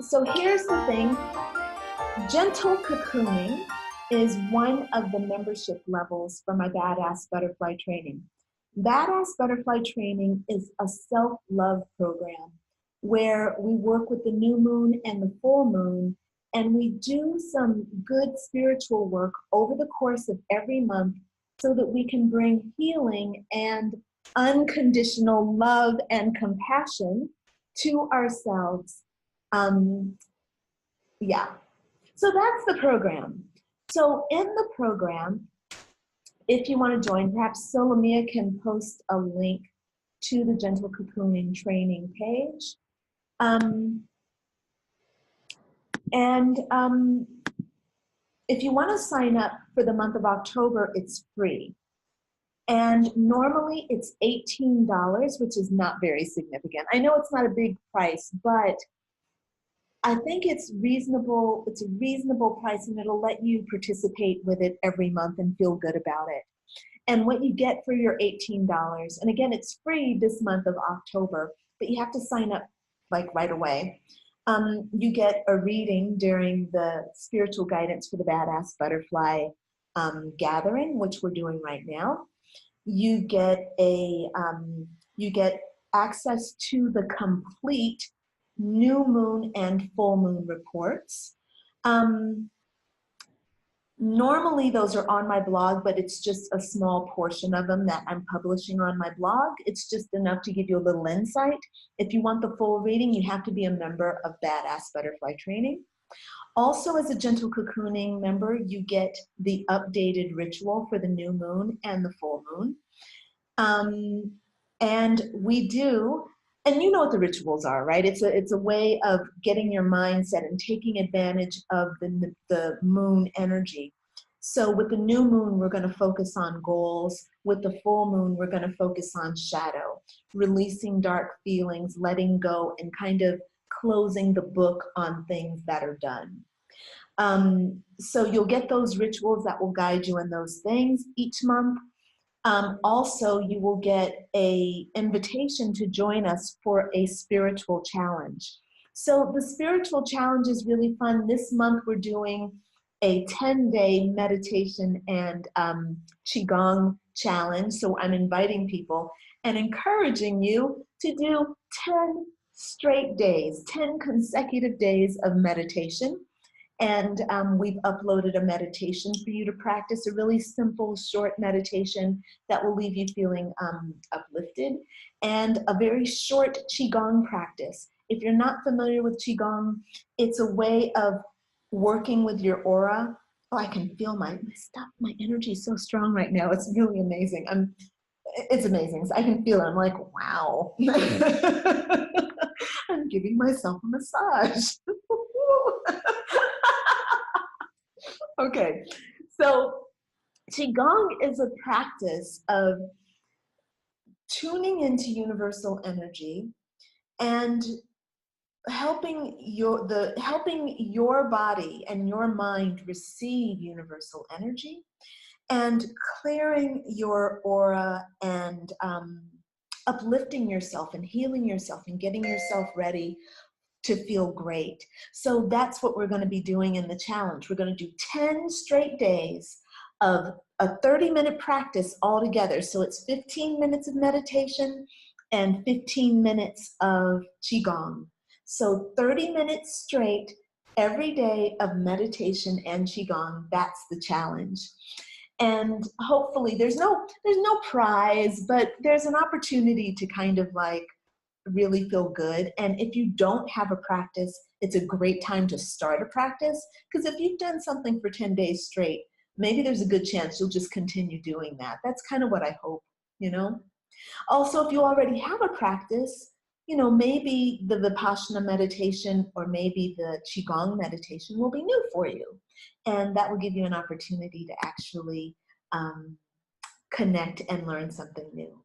So here's the thing. Gentle cocooning is one of the membership levels for my Badass Butterfly Training. Badass Butterfly Training is a self-love program where we work with the new moon and the full moon, and we do some good spiritual work over the course of every month so that we can bring healing and unconditional love and compassion to ourselves. Yeah. So that's the program. So in the program, if you want to join, perhaps Solomia can post a link to the Gentle Cocooning training page. If you want to sign up for the month of October, it's free. And normally it's $18, which is not very significant. I know it's not a big price, but I think it's reasonable. It's a reasonable price, and it'll let you participate with it every month and feel good about it. And what you get for your $18, and again, it's free this month of October, but you have to sign up like right away. You get a reading during the spiritual guidance for the Badass Butterfly gathering, which we're doing right now. You get access to the complete new moon and full moon reports. Normally those are on my blog, but it's just a small portion of them that I'm publishing on my blog. It's just enough to give you a little insight. If you want the full reading, you have to be a member of Badass Butterfly Training. Also, as a Gentle Cocooning member, you get the updated ritual for the new moon and the full moon. And we do, and you know what the rituals are, right? It's a way of getting your mindset and taking advantage of the moon energy. So with the new moon, we're going to focus on goals. With the full moon, we're going to focus on shadow, releasing dark feelings, letting go, and kind of closing the book on things that are done. So you'll get those rituals that will guide you in those things each month. Also, you will get an invitation to join us for a spiritual challenge. So the spiritual challenge is really fun. This month we're doing a 10-day meditation and Qigong challenge. So I'm inviting people and encouraging you to do 10 straight days, 10 consecutive days of meditation. And we've uploaded a meditation for you to practice, a really simple, short meditation that will leave you feeling uplifted, and a very short Qigong practice. If you're not familiar with Qigong, it's a way of working with your aura. Oh, I can feel my energy is so strong right now. It's really amazing. It's amazing. So I can feel it. I'm like, wow. I'm giving myself a massage. Okay, so Qigong is a practice of tuning into universal energy and helping your body and your mind receive universal energy, and clearing your aura and uplifting yourself and healing yourself and getting yourself ready to feel great. So that's what we're going to be doing in the challenge. We're going to do 10 straight days of a 30-minute practice all together. So it's 15 minutes of meditation and 15 minutes of Qigong. So 30 minutes straight every day of meditation and Qigong. That's the challenge. And hopefully there's no prize, but there's an opportunity to kind of like really feel good. And if you don't have a practice, it's a great time to start a practice, because if you've done something for 10 days straight, maybe there's a good chance you'll just continue doing that. That's kind of what I hope, you know. Also, if you already have a practice, you know, maybe the Vipassana meditation or maybe the Qigong meditation will be new for you, and that will give you an opportunity to actually connect and learn something new.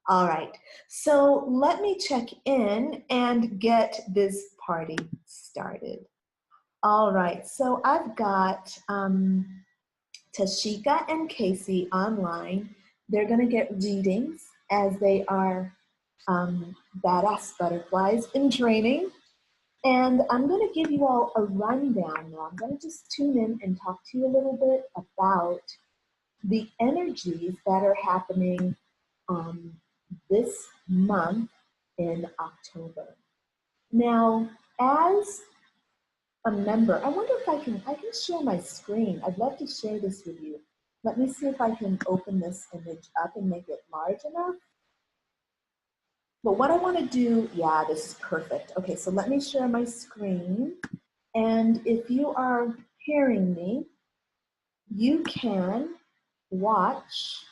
All right, so let me check in and get this party started. All right, so I've got Tashika and Casey online. They're going to get readings as they are badass butterflies in training. And I'm going to give you all a rundown now. I'm going to just tune in and talk to you a little bit about the energies that are happening this month in October. Now, as a member, I wonder if I can share my screen. I'd love to share this with you. Let me see if I can open this image up and make it large enough. But what I want to do, yeah, this is perfect. Okay, so let me share my screen. And if you are hearing me, you can watch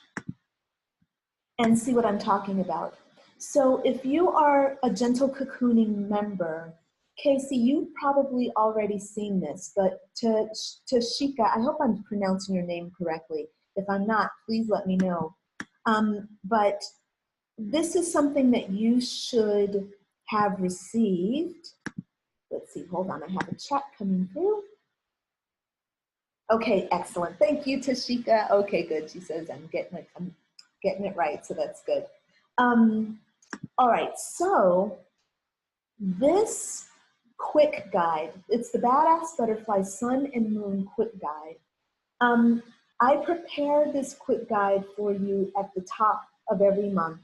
and see what I'm talking about. So if you are a Gentle Cocooning member, Casey, you've probably already seen this, but Tashika, I hope I'm pronouncing your name correctly. If I'm not, please let me know. But this is something that you should have received. Let's see, hold on, I have a chat coming through. Okay, excellent. Thank you, Tashika. Okay, good. She says I'm getting it right, so that's good. All right, so this quick guide, it's the Badass Butterfly Sun and Moon Quick Guide. I prepare this quick guide for you at the top of every month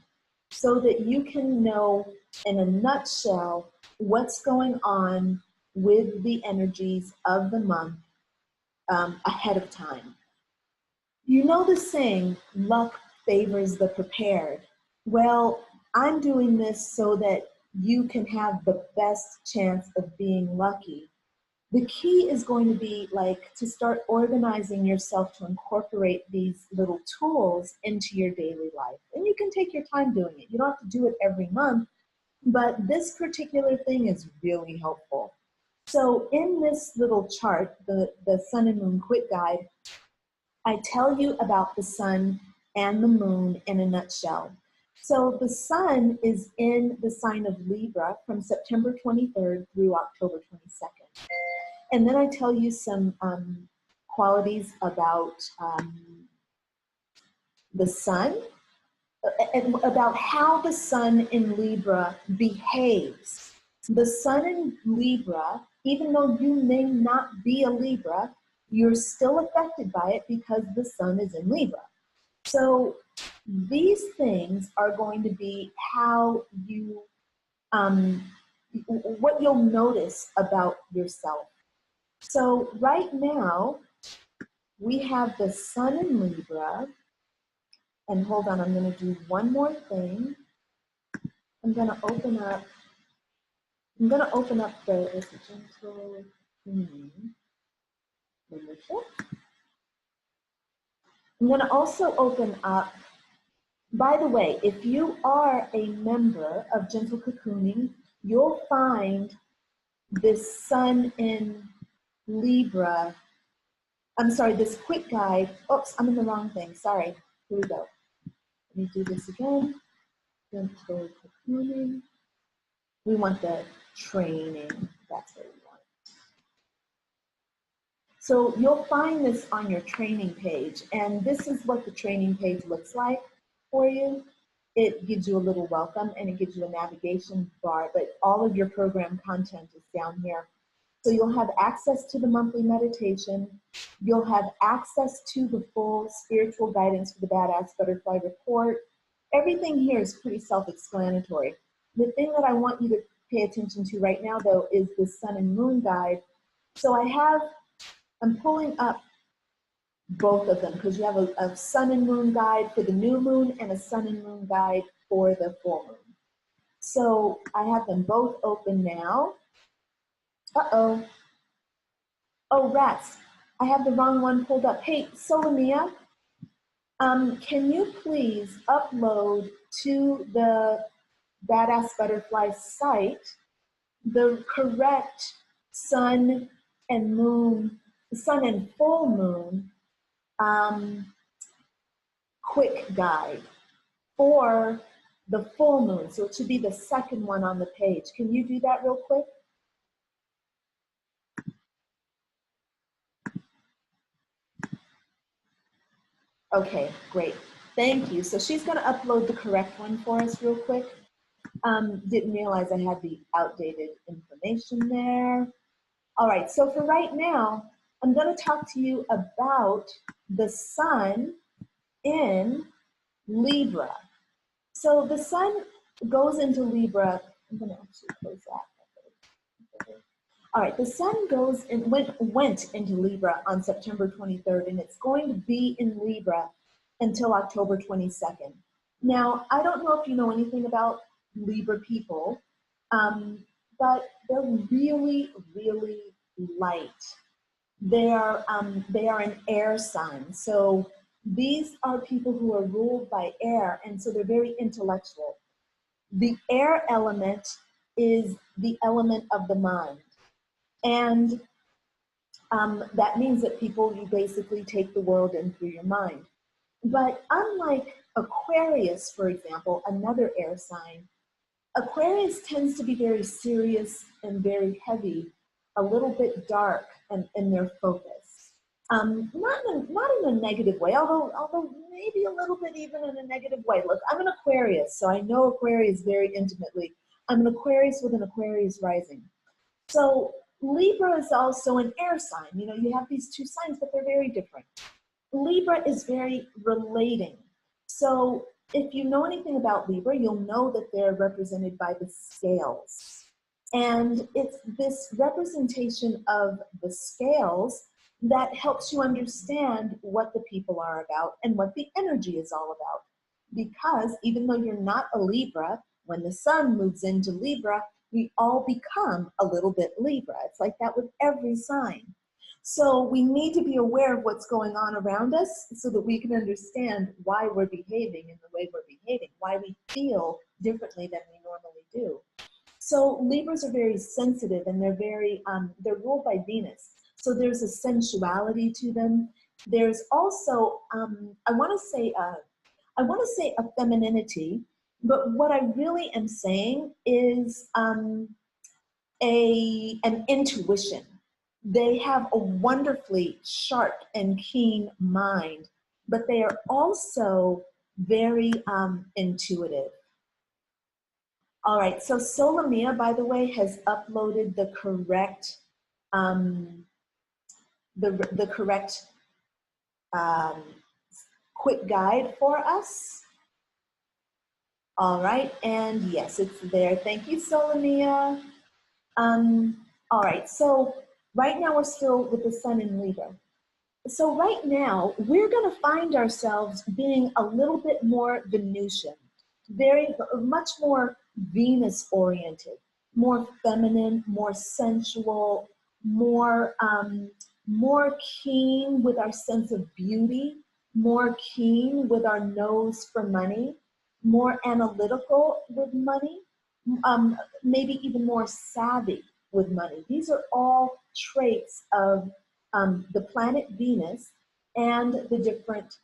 so that you can know in a nutshell what's going on with the energies of the month ahead of time. You know the saying, luck favors the prepared. Well, I'm doing this so that you can have the best chance of being lucky. The key is going to be like to start organizing yourself to incorporate these little tools into your daily life. And you can take your time doing it. You don't have to do it every month, but this particular thing is really helpful. So in this little chart, the Sun and Moon Quick Guide, I tell you about the sun and the moon in a nutshell. So the sun is in the sign of Libra from September 23rd through October 22nd. And then I tell you some qualities about the sun, and about how the sun in Libra behaves. The sun in Libra, even though you may not be a Libra, you're still affected by it because the sun is in Libra. So these things are going to be how you, what you'll notice about yourself. So right now, we have the sun in Libra, and hold on, I'm going to do one more thing. I'm going to open up the Gentle membership. I'm going to also open up, by the way, if you are a member of Gentle Cocooning, you'll find this sun in Libra, I'm sorry, this quick guide. Oops, I'm in the wrong thing. Sorry. Here we go. Let me do this again. Gentle Cocooning. We want the training. That's what we want. So you'll find this on your training page, and this is what the training page looks like for you. It gives you a little welcome, and it gives you a navigation bar, but all of your program content is down here. So you'll have access to the monthly meditation. You'll have access to the full spiritual guidance for the Badass Butterfly Report. Everything here is pretty self-explanatory. The thing that I want you to pay attention to right now, though, is the Sun and Moon Guide. So I'm pulling up both of them because you have a Sun and Moon Guide for the new moon and a Sun and Moon Guide for the full moon. So I have them both open now. Uh-oh. Oh, rats. I have the wrong one pulled up. Hey, Solomia, can you please upload to the Badass Butterfly site the correct sun and moon, sun and full moon quick guide for the full moon. So it should be the second one on the page. Can you do that real quick? Okay, great. Thank you. So she's going to upload the correct one for us real quick. Didn't realize I had the outdated information there. All right, so for right now, I'm going to talk to you about the sun in Libra. So the sun goes into Libra. I'm going to actually close that. All right, the sun went into Libra on September 23rd, and it's going to be in Libra until October 22nd. Now, I don't know if you know anything about Libra people, but they're really, really light. They are an air sign. So these are people who are ruled by air, and so they're very intellectual. The air element is the element of the mind. And that means that you basically take the world in through your mind. But unlike Aquarius, for example, another air sign, Aquarius tends to be very serious and very heavy, a little bit dark in their focus. Not in a negative way, although maybe a little bit even in a negative way. Look, I'm an Aquarius, so I know Aquarius very intimately. I'm an Aquarius with an Aquarius rising. So Libra is also an air sign. You know, you have these two signs, but they're very different. Libra is very relating. So if you know anything about Libra, you'll know that they're represented by the scales. And it's this representation of the scales that helps you understand what the people are about and what the energy is all about. Because even though you're not a Libra, when the sun moves into Libra, we all become a little bit Libra. It's like that with every sign. So we need to be aware of what's going on around us so that we can understand why we're behaving in the way we're behaving, why we feel differently than we normally do. So Libras are very sensitive, and they're ruled by Venus. So there's a sensuality to them. There's also, I want to say a femininity, but what I really am saying is an intuition. They have a wonderfully sharp and keen mind, but they are also very intuitive. All right, so Solamia, by the way, has uploaded the correct the correct quick guide for us. All right, and yes, it's there. Thank you, Solamia. All right, so right now we're still with the sun in Libra. So right now, we're going to find ourselves being a little bit more Venusian, much more Venus-oriented, more feminine, more sensual, more keen with our sense of beauty, more keen with our nose for money, more analytical with money, maybe even more savvy with money. These are all traits of the planet Venus and the different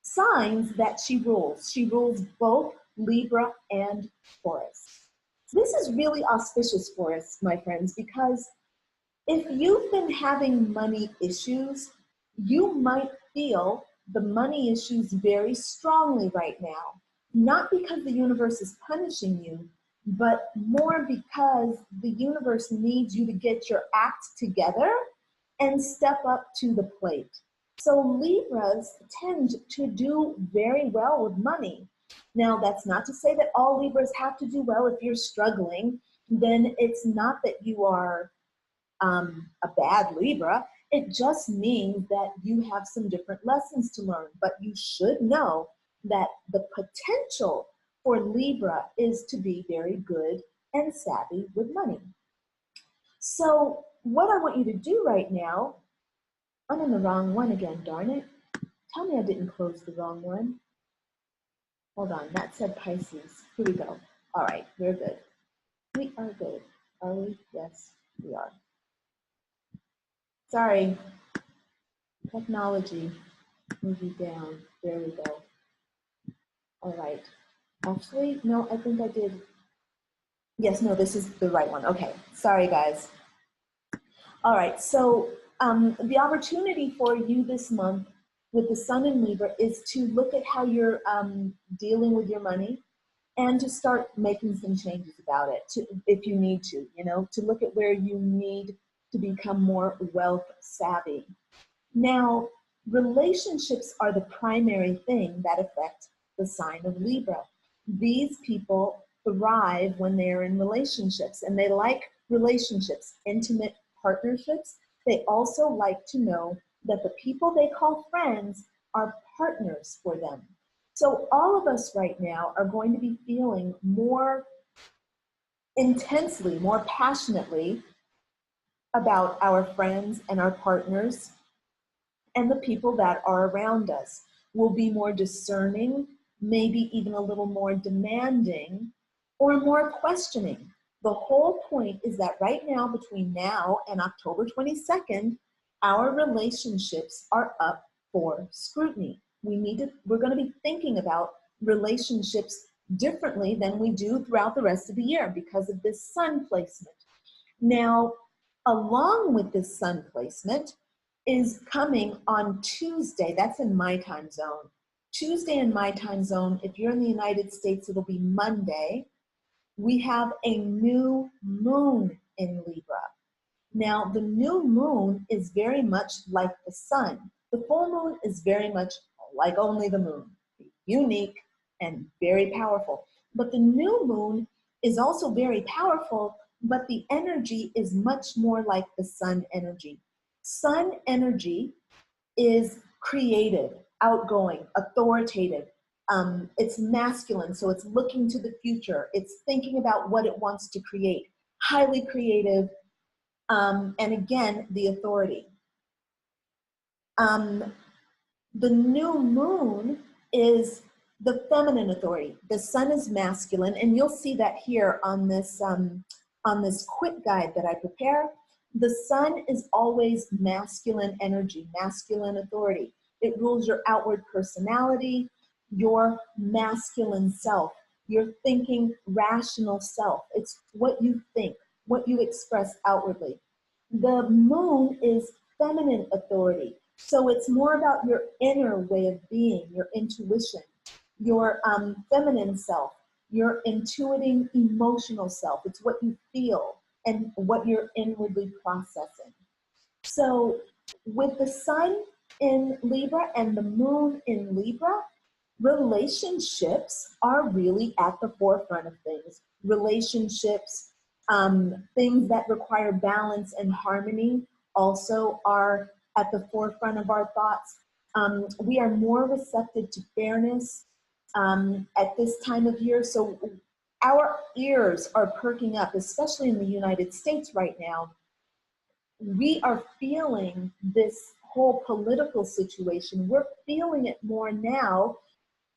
signs that she rules. She rules both Libra and Taurus. This is really auspicious for us, my friends, because if you've been having money issues, you might feel the money issues very strongly right now. Not because the universe is punishing you, but more because the universe needs you to get your act together and step up to the plate. So Libras tend to do very well with money. Now, that's not to say that all Libras have to do well. If you're struggling, then it's not that you are a bad Libra. It just means that you have some different lessons to learn. But you should know that the potential for Libra is to be very good and savvy with money. So what I want you to do right now, I'm in the wrong one again, darn it. Tell me I didn't close the wrong one. Hold on, that said Pisces. Here we go. All right, we're good. We are good. Are we? Yes, we are. Sorry, technology, move you down. There we go. All right. Actually, no, I think I did. Yes, no, this is the right one. Okay, sorry guys. All right, so the opportunity for you this month with the Sun in Libra is to look at how you're dealing with your money and to start making some changes about it, if you need to, you know, to look at where you need to become more wealth savvy. Now, relationships are the primary thing that affect the sign of Libra. These people thrive when they're in relationships, and they like relationships, intimate partnerships. They also like to know that the people they call friends are partners for them. So all of us right now are going to be feeling more intensely, more passionately about our friends and our partners and the people that are around us. Will be more discerning, maybe even a little more demanding, or more questioning. The whole point is that right now, between now and October 22nd, our relationships are up for scrutiny. We're going to be thinking about relationships differently than we do throughout the rest of the year because of this sun placement. Now, along with this sun placement is coming on Tuesday. That's in my time zone. Tuesday in my time zone, if you're in the United States, it'll be Monday. We have a new moon in Libra. Now, the new moon is very much like the sun. The full moon is very much like only the moon, unique and very powerful. But the new moon is also very powerful, but the energy is much more like the sun energy. Sun energy is creative, outgoing, authoritative. It's masculine, so it's looking to the future. It's thinking about what it wants to create. Highly creative, and again, the authority. The new moon is the feminine authority. The sun is masculine, and you'll see that here on this quick guide that I prepare. The sun is always masculine energy, masculine authority. It rules your outward personality, your masculine self, your thinking, rational self. It's what you think, what you express outwardly. The moon is feminine authority. So it's more about your inner way of being, your intuition, your feminine self, your intuiting emotional self. It's what you feel and what you're inwardly processing. So with the sun in Libra and the moon in Libra, relationships are really at the forefront of things. Relationships, things that require balance and harmony also are at the forefront of our thoughts. We are more receptive to fairness at this time of year. So our ears are perking up, especially in the United States right now. We are feeling this whole political situation. We're feeling it more now,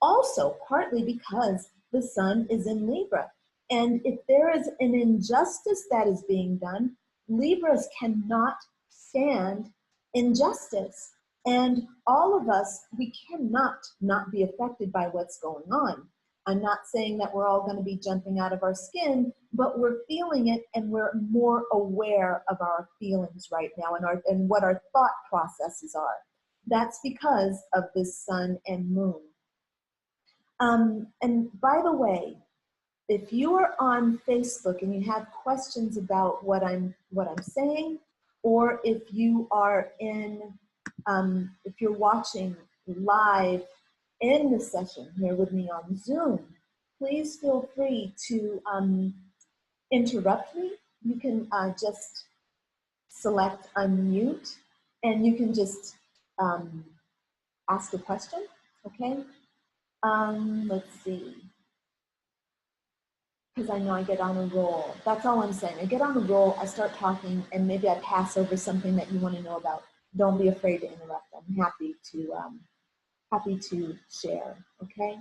also partly because the sun is in Libra. And if there is an injustice that is being done, Libras cannot stand injustice. And all of us, we cannot not be affected by what's going on. I'm not saying that we're all going to be jumping out of our skin, but we're feeling it, and we're more aware of our feelings right now and what our thought processes are. That's because of this sun and moon. And by the way, if you are on Facebook and you have questions about what I'm saying, or if you are if you're watching live in the session here with me on Zoom, please feel free to interrupt me. You can just select unmute, and you can just ask a question. Okay. Let's see. Because I know I get on a roll. That's all I'm saying. I get on a roll, I start talking, and maybe I pass over something that you want to know about. Don't be afraid to interrupt. I'm happy to share. Okay.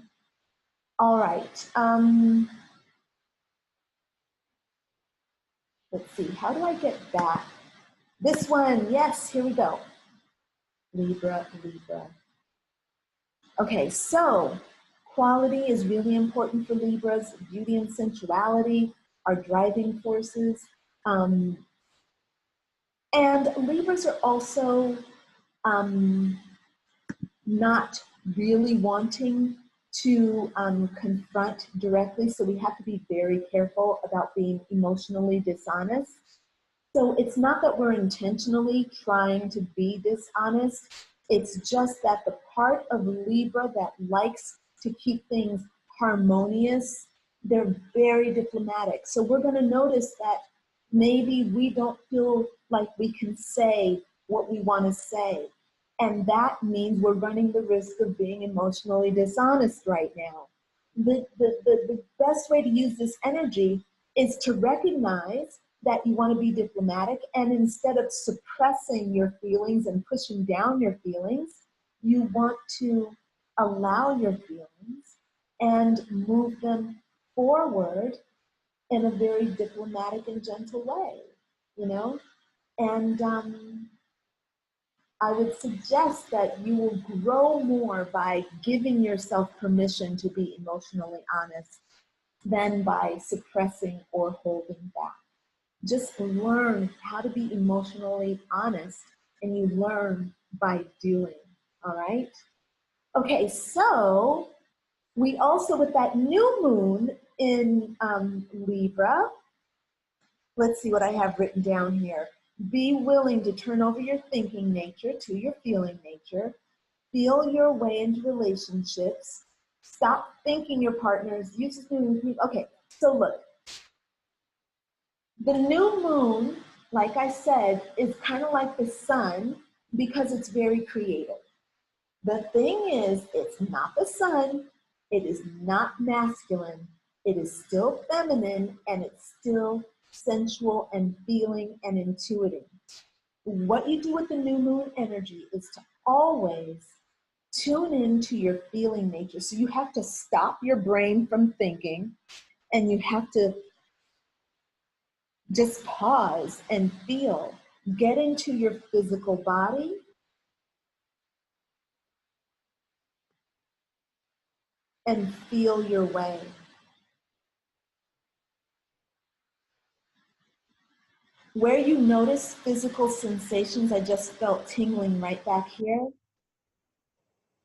All right. Let's see. How do I get back? This one. Yes. Here we go. Libra, Libra. Okay. So quality is really important for Libras. Beauty and sensuality are driving forces. Um, and Libras are also um, not really wanting to confront directly. So we have to be very careful about being emotionally dishonest. So it's not that we're intentionally trying to be dishonest. It's just that the part of Libra that likes to keep things harmonious, they're very diplomatic. So we're going to notice that maybe we don't feel like we can say what we want to say. And that means we're running the risk of being emotionally dishonest right now. The best way to use this energy is to recognize that you want to be diplomatic, and instead of suppressing your feelings and pushing down your feelings, you want to allow your feelings and move them forward in a very diplomatic and gentle way, you know? And I would suggest that you will grow more by giving yourself permission to be emotionally honest than by suppressing or holding back. Just learn how to be emotionally honest, and you learn by doing, all right? Okay, so we also, with that new moon in Libra, let's see what I have written down here. Be willing to turn over your thinking nature to your feeling nature. Feel your way into relationships. Stop thinking your partner is useless. Okay, so look, the new moon, like I said, is kind of like the sun because it's very creative. The thing is, it's not the sun, it is not masculine, it is still feminine, and it's still sensual and feeling and intuitive. What you do with the new moon energy is to always tune into your feeling nature. So you have to stop your brain from thinking, and you have to just pause and feel. Get into your physical body and feel your way. Where you notice physical sensations, I just felt tingling right back here.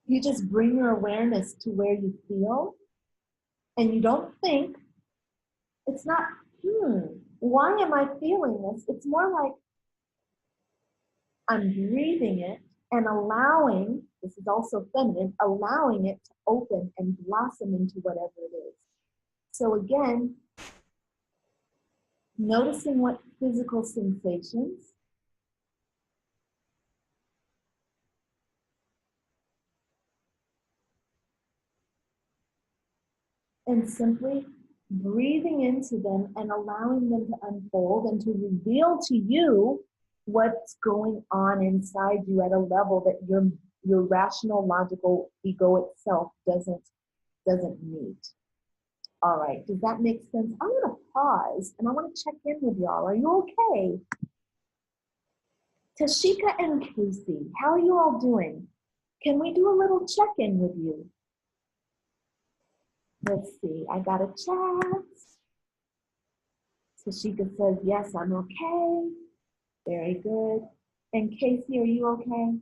You just bring your awareness to where you feel, and you don't think. It's not, why am I feeling this? It's more like I'm breathing it and allowing, this is also feminine, allowing it to open and blossom into whatever it is. So again, noticing what physical sensations, and simply breathing into them and allowing them to unfold and to reveal to you what's going on inside you at a level that your rational, logical ego itself doesn't meet. All right, does that make sense? I'm gonna pause and I want to check in with y'all. Are you okay? Tashika and Casey, how are you all doing? Can we do a little check-in with you? Let's see, I got a chat. Tashika says, yes, I'm okay. Very good. And Casey, are you okay?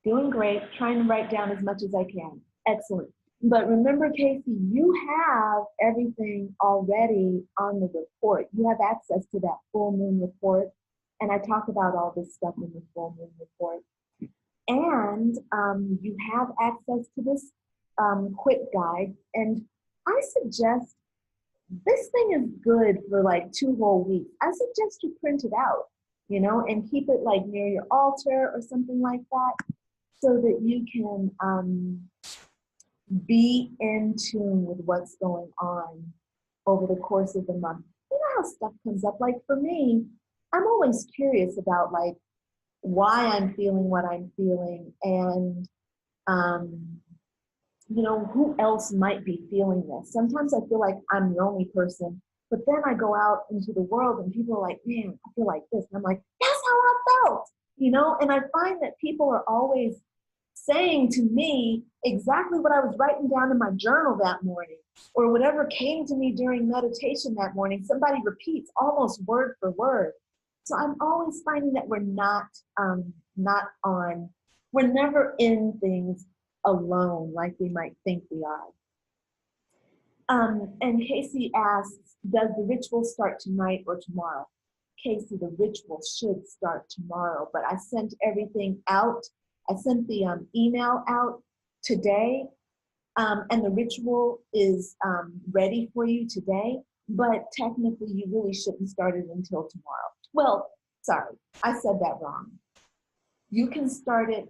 Doing great, trying to write down as much as I can. Excellent. But remember, Casey, you have everything already on the report. You have access to that full moon report. And I talk about all this stuff in the full moon report. And you have access to this quick guide. And I suggest, this thing is good for like 2 whole weeks. I suggest you print it out, you know, and keep it like near your altar or something like that, so that you can be in tune with what's going on over the course of the month. You know how stuff comes up, like for me, I'm always curious about like why I'm feeling what I'm feeling, and you know, who else might be feeling this. Sometimes I feel like I'm the only person, but then I go out into the world and people are like, man, I feel like this. And I'm like, that's how I felt, you know? And I find that people are always saying to me exactly what I was writing down in my journal that morning, or whatever came to me during meditation that morning. Somebody repeats almost word for word. So I'm always finding that we're we're never in things alone like we might think we are. And Casey asks, does the ritual start tonight or tomorrow? Casey, the ritual should start tomorrow, but I sent everything out. I sent the email out today, and the ritual is ready for you today, but technically you really shouldn't start it until tomorrow. Well, sorry, I said that wrong. You can start it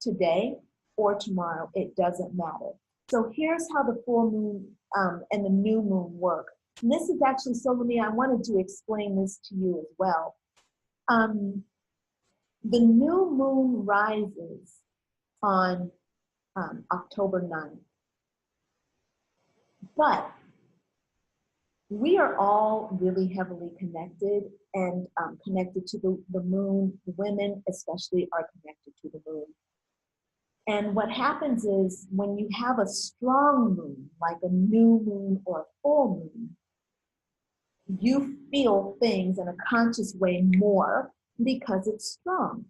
today or tomorrow, it doesn't matter. So here's how the full moon and the new moon work. And this is actually, so Lumi, I wanted to explain this to you as well. The new moon rises on October 9th. But we are all really heavily connected and connected to the moon. Women especially are connected to the moon. And what happens is when you have a strong moon, like a new moon or a full moon, you feel things in a conscious way more because it's strong.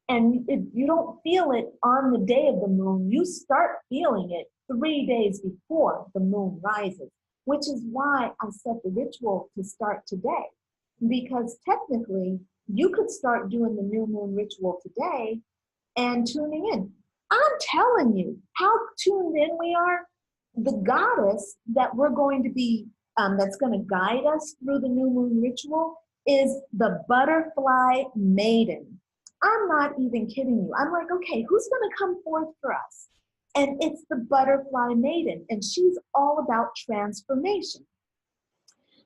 And if you don't feel it on the day of the moon, you start feeling it 3 days before the moon rises, which is why I set the ritual to start today. Because technically, you could start doing the new moon ritual today and tuning in. I'm telling you how tuned in we are. The goddess that we're going to be, that's going to guide us through the new moon ritual is the butterfly maiden. I'm not even kidding you. I'm like, okay, who's going to come forth for us? And it's the butterfly maiden, and she's all about transformation.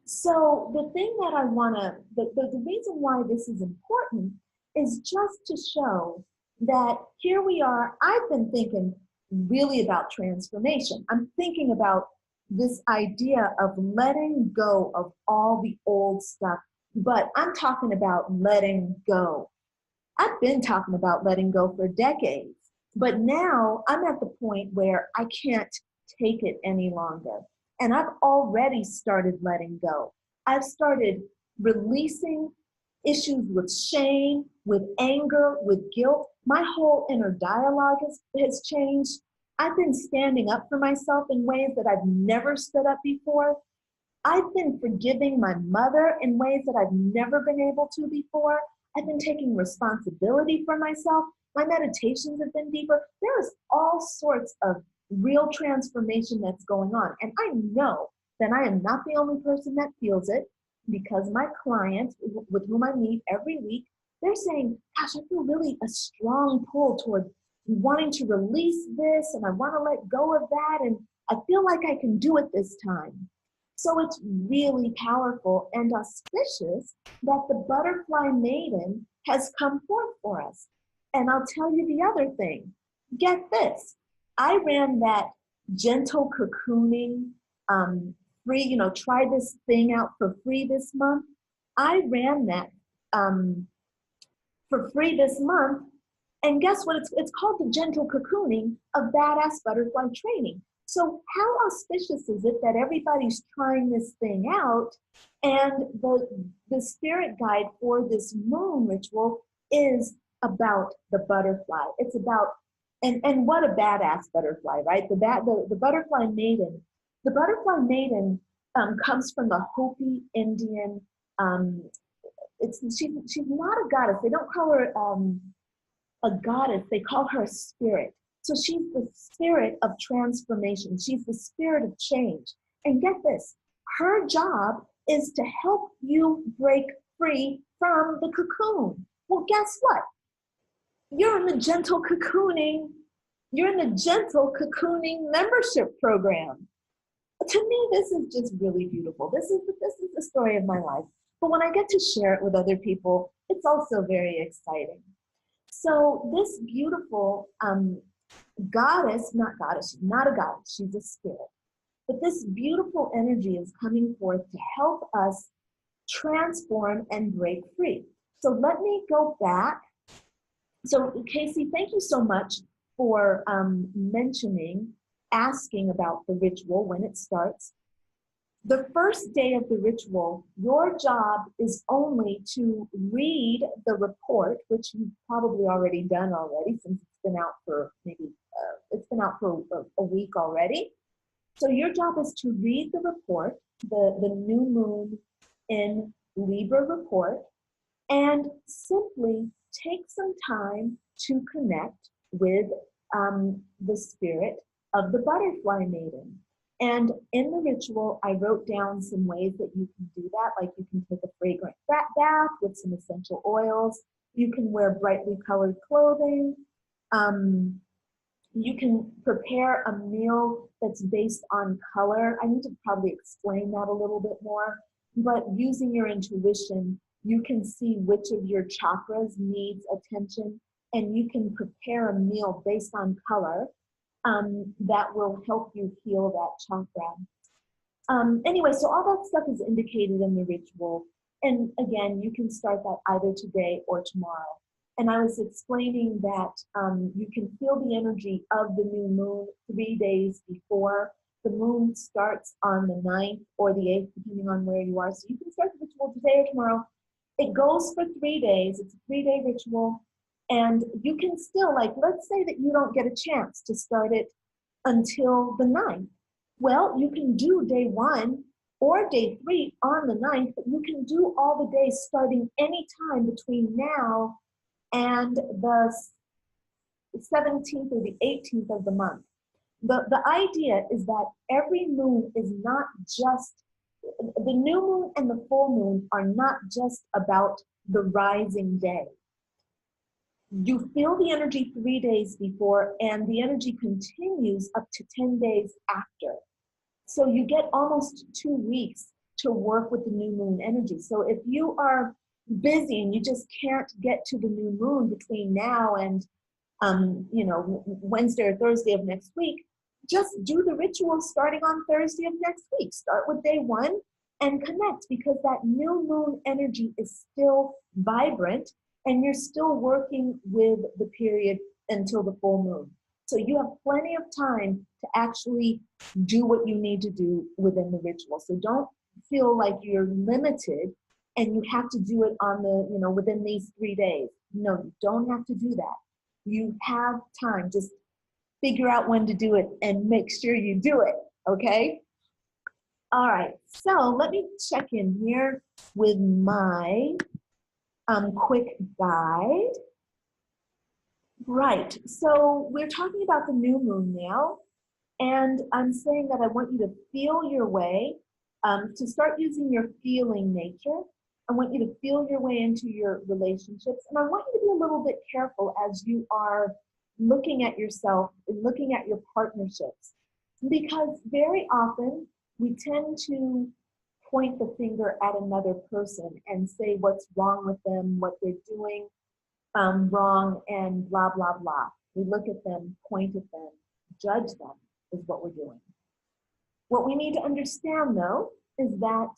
So the thing that I want to, the reason why this is important is just to show that here we are. I've been thinking really about transformation. I'm thinking about this idea of letting go of all the old stuff, but I'm talking about letting go. I've been talking about letting go for decades, but now I'm at the point where I can't take it any longer. And I've already started letting go. I've started releasing issues with shame, with anger, with guilt. My whole inner dialogue has changed. I've been standing up for myself in ways that I've never stood up before. I've been forgiving my mother in ways that I've never been able to before. I've been taking responsibility for myself. My meditations have been deeper. There is all sorts of real transformation that's going on. And I know that I am not the only person that feels it, because my clients with whom I meet every week, they're saying, gosh, I feel really a strong pull toward wanting to release this, and I want to let go of that, and I feel like I can do it this time. So it's really powerful and auspicious that the butterfly maiden has come forth for us. And I'll tell you the other thing. Get this. I ran that gentle cocooning free, try this thing out for free this month. I ran that for free this month. And guess what? It's called the gentle cocooning of badass butterfly training. So how auspicious is it that everybody's trying this thing out, and the spirit guide for this moon ritual is about the butterfly. It's about, and what a badass butterfly, right? The butterfly maiden. The butterfly maiden comes from the Hopi Indian. She's not a goddess. They don't call her a goddess. They call her a spirit. So she's the spirit of transformation. She's the spirit of change. And get this, her job is to help you break free from the cocoon. Well, guess what? You're in the gentle cocooning membership program. To me, this is just really beautiful. This is the story of my life. But when I get to share it with other people, it's also very exciting. So this beautiful goddess, she's not a goddess, she's a spirit. But this beautiful energy is coming forth to help us transform and break free. So let me go back. So Casey, thank you so much for mentioning, asking about the ritual when it starts. The first day of the ritual, your job is only to read the report, which you've probably already done already since it's been out for maybe, it's been out for a week already. So your job is to read the report, the new moon in Libra report, and simply take some time to connect with the spirit of the butterfly maiden. And in the ritual, I wrote down some ways that you can do that, like you can take a fragrant bath with some essential oils. You can wear brightly colored clothing. You can prepare a meal that's based on color. I need to probably explain that a little bit more, but using your intuition, you can see which of your chakras needs attention, and you can prepare a meal based on color that will help you heal that chakra. Anyway, so all that stuff is indicated in the ritual. And again, you can start that either today or tomorrow. And I was explaining that you can feel the energy of the new moon 3 days before. The moon starts on the 9th or the 8th, depending on where you are. So you can start the ritual today or tomorrow. It goes for 3 days. It's a 3-day ritual. And you can still, like, let's say that you don't get a chance to start it until the 9th. Well, you can do day 1 or day 3 on the 9th, but you can do all the days starting any time between now and the 17th or the 18th of the month. The idea is that every moon is not just, the new moon and the full moon are not just about the rising day. You feel the energy 3 days before, and the energy continues up to 10 days after. So you get almost 2 weeks to work with the new moon energy. So if you are busy and you just can't get to the new moon between now and Wednesday or Thursday of next week, just do the ritual starting on Thursday of next week. Start with day 1 and connect, because that new moon energy is still vibrant and you're still working with the period until the full moon. So you have plenty of time to actually do what you need to do within the ritual. So don't feel like you're limited and you have to do it on the, within these 3 days. No, you don't have to do that. You have time. Just figure out when to do it and make sure you do it, okay? All right, so let me check in here with my quick guide. Right, so we're talking about the new moon now, and I'm saying that I want you to feel your way, to start using your feeling nature. I want you to feel your way into your relationships, and I want you to be a little bit careful as you are looking at yourself and looking at your partnerships, because very often we tend to point the finger at another person and say what's wrong with them, what they're doing wrong, and blah, blah, blah. We look at them, point at them, judge them is what we're doing. What we need to understand, though, is that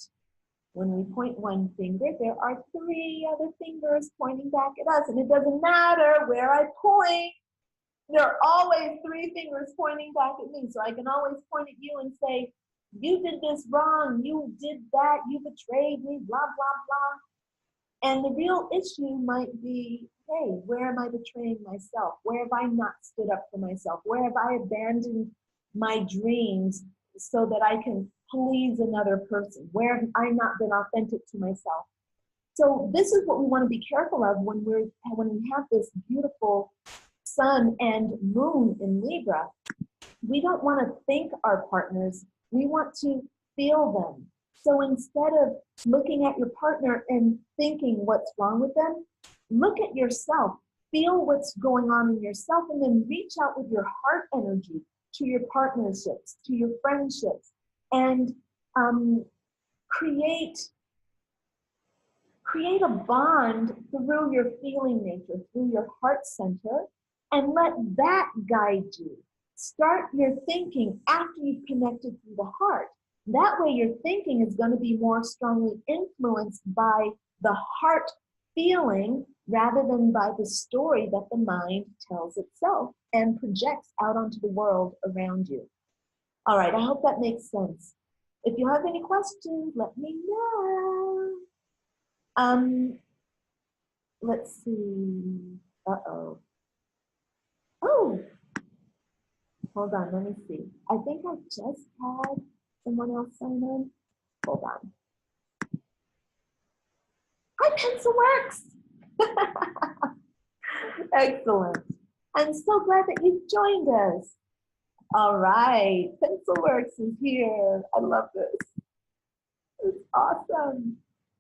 when we point one finger, there are 3 other fingers pointing back at us, and it doesn't matter where I point. There are always 3 fingers pointing back at me, so I can always point at you and say, you did this wrong, you did that, you betrayed me, blah, blah, blah. And the real issue might be, hey, where am I betraying myself? Where have I not stood up for myself? Where have I abandoned my dreams so that I can please another person? Where have I not been authentic to myself? So this is what we want to be careful of when we have this beautiful sun and moon in Libra. We don't want to think our partners, we want to feel them. So instead of looking at your partner and thinking what's wrong with them, look at yourself, feel what's going on in yourself, and then reach out with your heart energy to your partnerships, to your friendships, and create a bond through your feeling nature, through your heart center, and let that guide you. Start your thinking after you've connected through the heart. That way your thinking is going to be more strongly influenced by the heart feeling rather than by the story that the mind tells itself and projects out onto the world around you. All right, I hope that makes sense. If you have any questions, let me know. Let's see. Uh-oh. Oh, hold on, let me see. I think I just had someone else sign in. Hold on. Hi, PencilWorks. Excellent. I'm so glad that you joined us. All right, PencilWorks is here. I love this. It's awesome.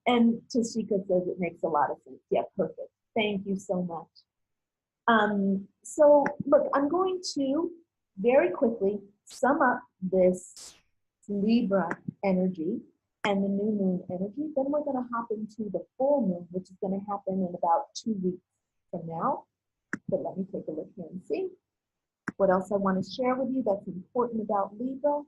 And Tashika says it makes a lot of sense. Yeah, perfect. Thank you so much. So look, I'm going to very quickly sum up this Libra energy and the new moon energy. Then we're going to hop into the full moon, which is going to happen in about 2 weeks from now. But let me take a look here and see what else I want to share with you that's important about Libra.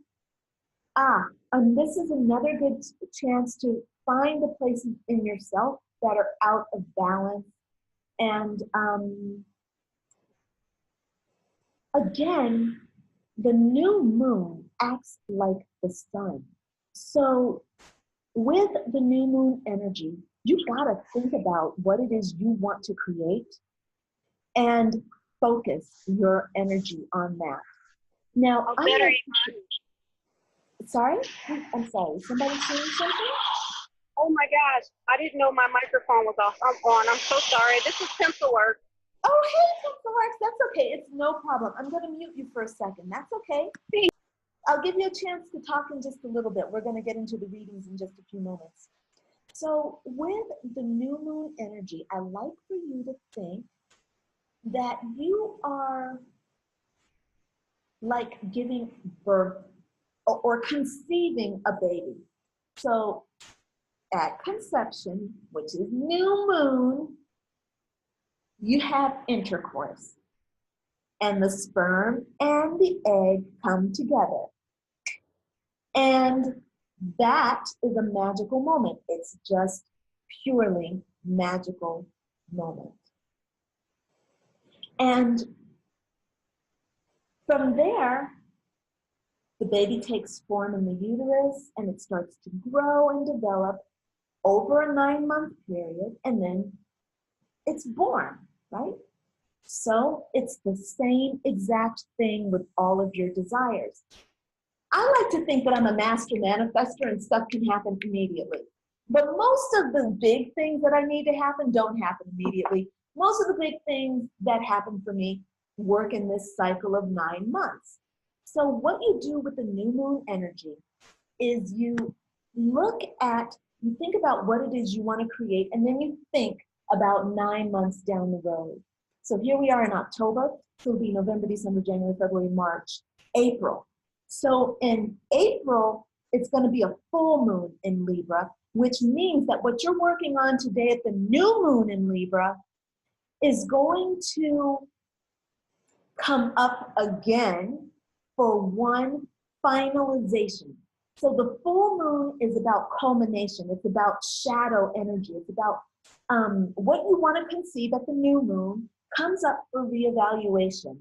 And this is another good chance to find the places in yourself that are out of balance. And again, the new moon acts like the sun. So with the new moon energy, you gotta think about what it is you want to create and focus your energy on that. Now, sorry? I'm sorry, somebody saying something? Oh my gosh, I didn't know my microphone was off. I'm on, I'm so sorry. This is PencilWorks. Oh, hey, PencilWorks, that's okay, it's no problem. I'm gonna mute you for a second, that's okay. I'll give you a chance to talk in just a little bit. We're gonna get into the readings in just a few moments. So with the new moon energy, I like for you to think that you are like giving birth or conceiving a baby. So at conception, which is new moon, you have intercourse. And the sperm and the egg come together. And that is a magical moment. It's just purely magical moment. And from there, the baby takes form in the uterus and it starts to grow and develop over a 9-month period, and then it's born, right? So it's the same exact thing with all of your desires. I like to think that I'm a master manifester and stuff can happen immediately. But most of the big things that I need to happen don't happen immediately. Most of the big things that happen for me work in this cycle of 9 months. So what you do with the new moon energy is you think about what it is you want to create, and then you think about 9 months down the road. So here we are in October, so it'll be November, December, January, February, March, April. So in April, it's going to be a full moon in Libra, which means that what you're working on today at the new moon in Libra is going to come up again for one finalization. So the full moon is about culmination. It's about shadow energy. It's about what you want to conceive at the new moon comes up for reevaluation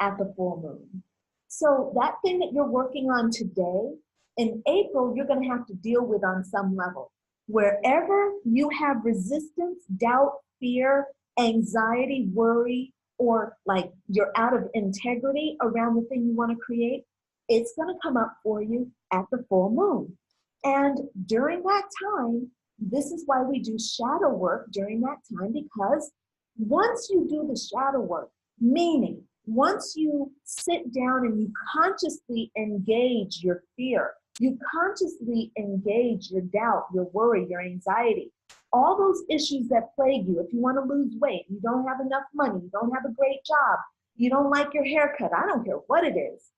at the full moon. So that thing that you're working on today, in April, you're going to have to deal with on some level. Wherever you have resistance, doubt, fear, anxiety, worry, or like you're out of integrity around the thing you want to create, it's going to come up for you at the full moon. And during that time, this is why we do shadow work during that time, because once you do the shadow work, meaning once you sit down and you consciously engage your fear, you consciously engage your doubt, your worry, your anxiety, all those issues that plague you. If you want to lose weight, you don't have enough money, you don't have a great job, you don't like your haircut, I don't care what it is.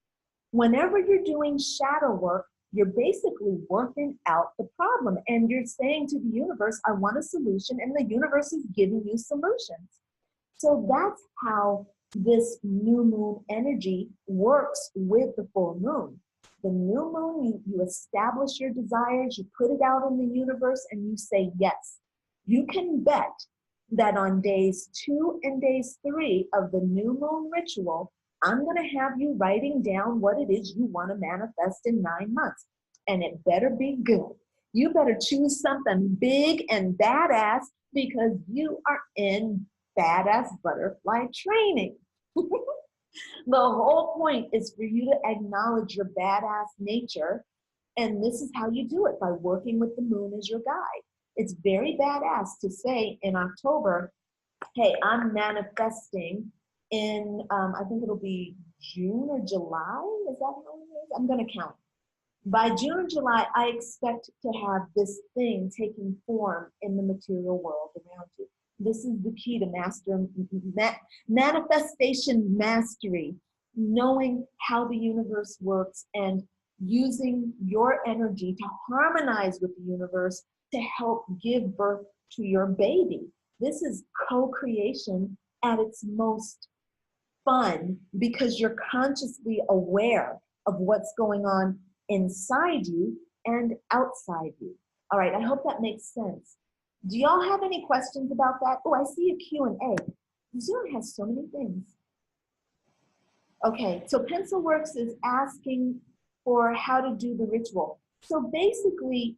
Whenever you're doing shadow work, you're basically working out the problem and you're saying to the universe, I want a solution, and the universe is giving you solutions. So that's how this new moon energy works with the full moon. The new moon, you establish your desires, you put it out in the universe, and you say yes. You can bet that on days 2 and days 3 of the new moon ritual, I'm going to have you writing down what it is you want to manifest in 9 months. And it better be good. You better choose something big and badass because you are in badass butterfly training. The whole point is for you to acknowledge your badass nature. And this is how you do it, by working with the moon as your guide. It's very badass to say in October, hey, I'm manifesting in, I think it'll be June or July. Is that how it is? I'm going to count. By June or July, I expect to have this thing taking form in the material world around you. This is the key to manifestation mastery, knowing how the universe works and using your energy to harmonize with the universe to help give birth to your baby. This is co-creation at its most fun because you're consciously aware of what's going on inside you and outside you. All right, I hope that makes sense. Do y'all have any questions about that? Oh, I see a Q&A. Zoom has so many things. Okay, so Pencilworks is asking for how to do the ritual. So basically,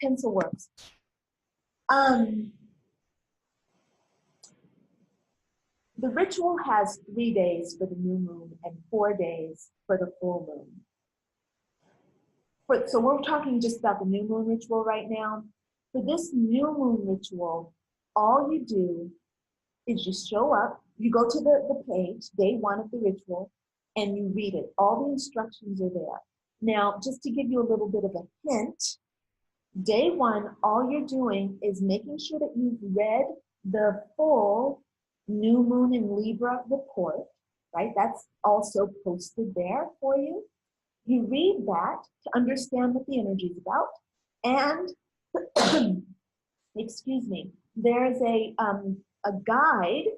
Pencilworks, the ritual has 3 days for the new moon and 4 days for the full moon. So we're talking just about the new moon ritual right now. For this new moon ritual, all you do is you show up, you go to the page, day 1 of the ritual, and you read it. All the instructions are there. Now, just to give you a little bit of a hint, day 1, all you're doing is making sure that you've read the full new moon in Libra report, right? That's also posted there for you. You read that to understand what the energy is about. And, excuse me, there's a guide,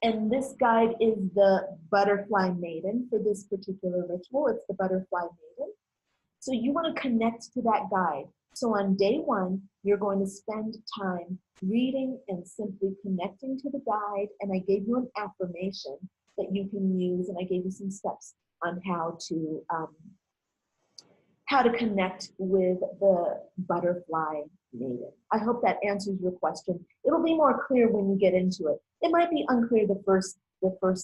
and this guide is the Butterfly Maiden for this particular ritual. It's the Butterfly Maiden. So you want to connect to that guide. So on day 1, you're going to spend time reading and simply connecting to the guide. And I gave you an affirmation that you can use, and I gave you some steps on how to connect with the Butterfly Maiden. I hope that answers your question. It'll be more clear when you get into it. It might be unclear the first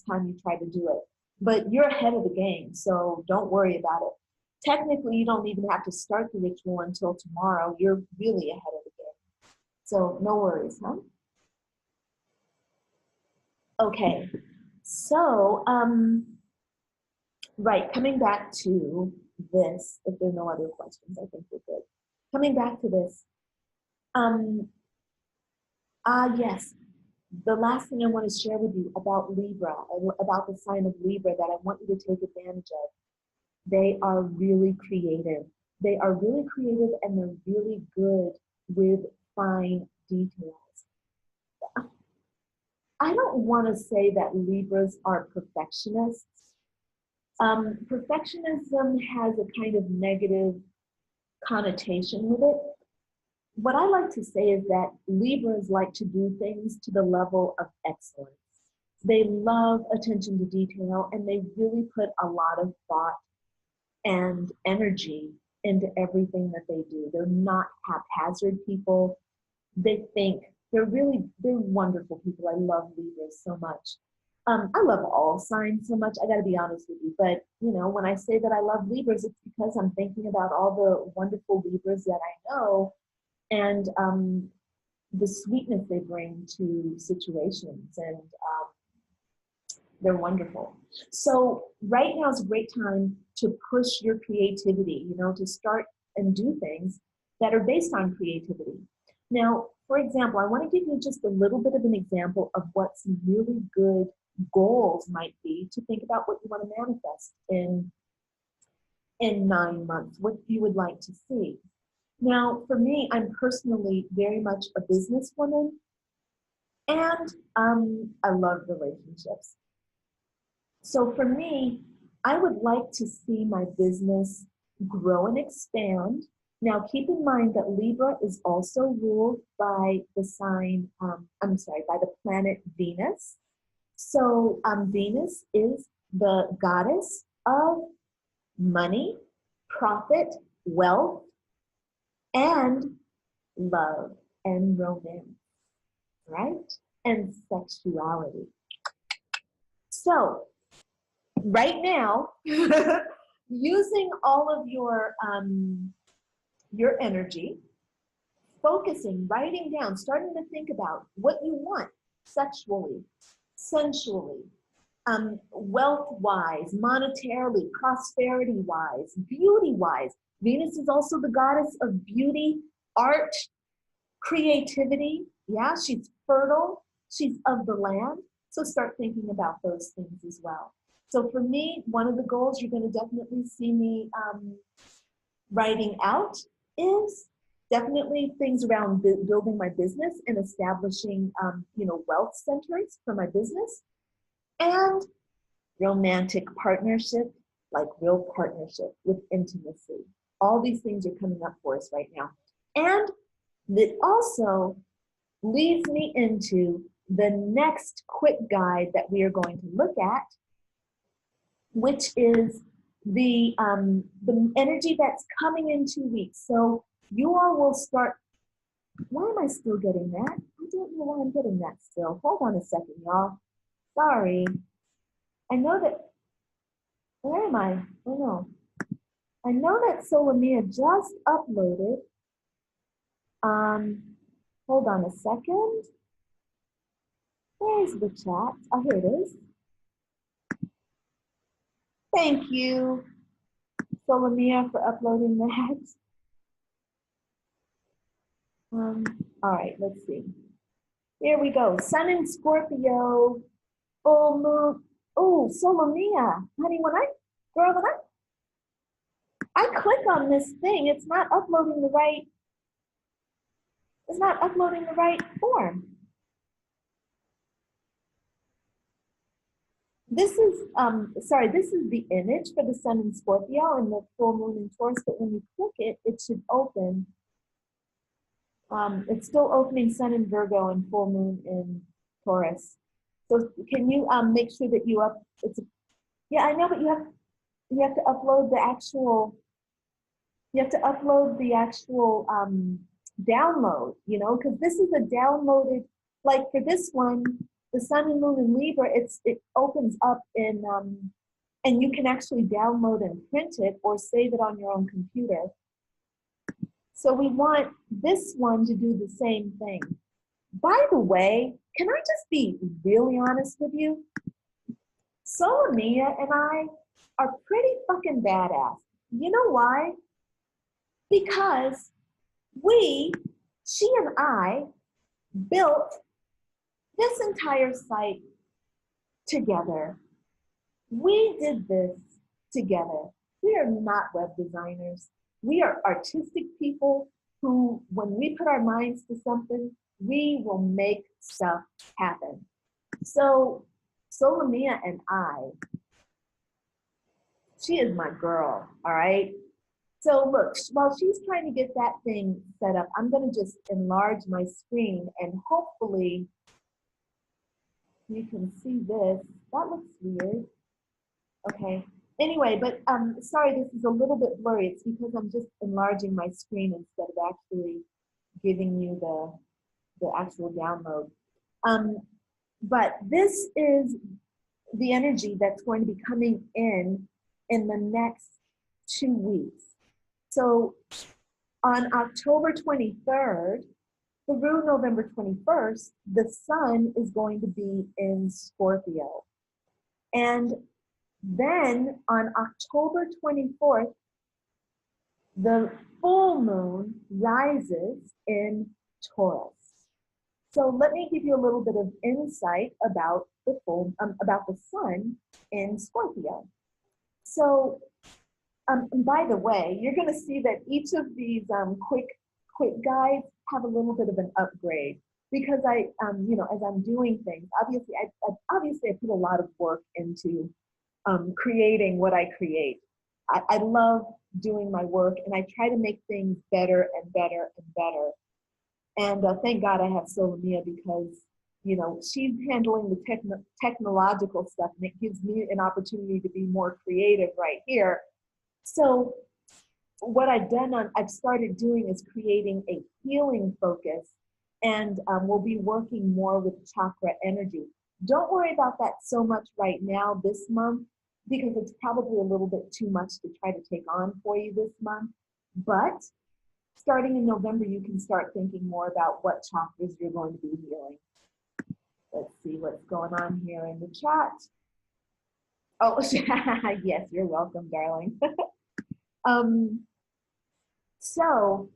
time you try to do it, but you're ahead of the game, so don't worry about it. Technically, you don't even have to start the ritual until tomorrow. You're really ahead of the game. So no worries, huh? Okay, so, right, coming back to this, if there are no other questions, I think we're good. Coming back to this, yes, the last thing I want to share with you about Libra, about the sign of Libra that I want you to take advantage of. They are really creative. They are really creative, and they're really good with fine details. I don't want to say that Libras are perfectionists. Perfectionism has a kind of negative connotation with it. What I like to say is that Libras like to do things to the level of excellence. They love attention to detail, and they really put a lot of thought and energy into everything that they do. They're not haphazard people. They think they're wonderful people. I love Libras so much. I love all signs so much. I got to be honest with you, but when I say that I love Libras, it's because I'm thinking about all the wonderful Libras that I know, and the sweetness they bring to situations, and they're wonderful. So right now is a great time to push your creativity, to start and do things that are based on creativity. Now, for example, I want to give you just a little bit of an example of what some really good goals might be to think about what you want to manifest in 9 months, what you would like to see. Now, for me, I'm personally very much a businesswoman, and I love relationships. So for me, I would like to see my business grow and expand, Now, keep in mind that Libra is also ruled by the sign, by the planet Venus. So Venus is the goddess of money, profit, wealth, and love and romance, right? And sexuality. So right now, using all of your energy, focusing, writing down, starting to think about what you want sexually, sensually, wealth-wise, monetarily, prosperity-wise, beauty-wise. Venus is also the goddess of beauty, art, creativity. Yeah, she's fertile. She's of the land. So start thinking about those things as well. So for me, one of the goals you're going to definitely see me writing out is definitely things around building my business and establishing, wealth centers for my business, and romantic partnership, like real partnership with intimacy. All these things are coming up for us right now. And that also leads me into the next quick guide that we are going to look at, which is the energy that's coming in 2 weeks. So you all will start. Why am I still getting that? I don't know why I'm getting that still. Hold on a second, y'all. Sorry. I know that. Where am I? Oh no. I know that Solomia just uploaded. Hold on a second. Where's the chat? Oh, here it is. Thank you, Solomia, for uploading that. All right, let's see. Here we go. Sun in Scorpio, full moon. Oh, Solomia, honey, when I click on this thing, it's not uploading the right form. This is, this is the image for the sun in Scorpio and the full moon in Taurus, but when you click it, it should open. It's still opening sun in Virgo and full moon in Taurus. So can you make sure that you yeah, I know, but you have to upload the actual, download, because this is a downloaded, like for this one, the sun and moon in Libra, it opens up in, and you can actually download and print it or save it on your own computer. So we want this one to do the same thing. By the way, can I just be really honest with you? Solomia and I are pretty fucking badass. You know why? Because she and I built this entire site together. We did this together. We are not web designers. We are artistic people who, when we put our minds to something, we will make stuff happen. So Solomia and I, she is my girl, all right? So look, while she's trying to get that thing set up, I'm gonna just enlarge my screen and hopefully you can see this. That looks weird. Okay. Anyway, but sorry, this is a little bit blurry. It's because I'm just enlarging my screen instead of actually giving you the actual download. But this is the energy that's going to be coming in the next 2 weeks. So on October 23rd through November 21st, the sun is going to be in Scorpio. And then on October 24th, the full moon rises in Taurus. So let me give you a little bit of insight about about the sun in Scorpio. So, by the way, you're going to see that each of these quick guides have a little bit of an upgrade because I, as I'm doing things, obviously I put a lot of work into creating what I create. I love doing my work, and I try to make things better and better and better. And thank God I have Solomia, because, you know, she's handling the technological stuff, and it gives me an opportunity to be more creative right here. So what I've started doing is creating a healing focus, and we'll be working more with chakra energy. Don't worry about that so much right now this month, because it's probably a little bit too much to try to take on for you this month. But starting in November, you can start thinking more about what chakras you're going to be healing. Let's see what's going on here in the chat. Oh, yes, you're welcome, darling. So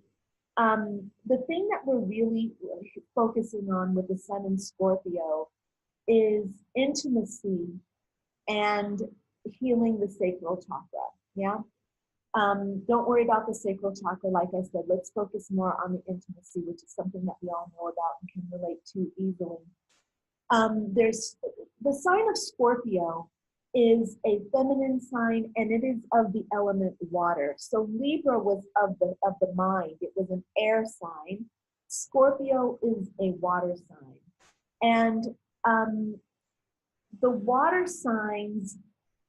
the thing that we're really focusing on with the Sun in Scorpio is intimacy and healing the sacral chakra. Yeah. Don't worry about the sacral chakra. Like I said, let's focus more on the intimacy, which is something that we all know about and can relate to easily. There's the sign of Scorpio is a feminine sign, and it is of the element water. So Libra was of the mind. It was an air sign. Scorpio is a water sign. And the water signs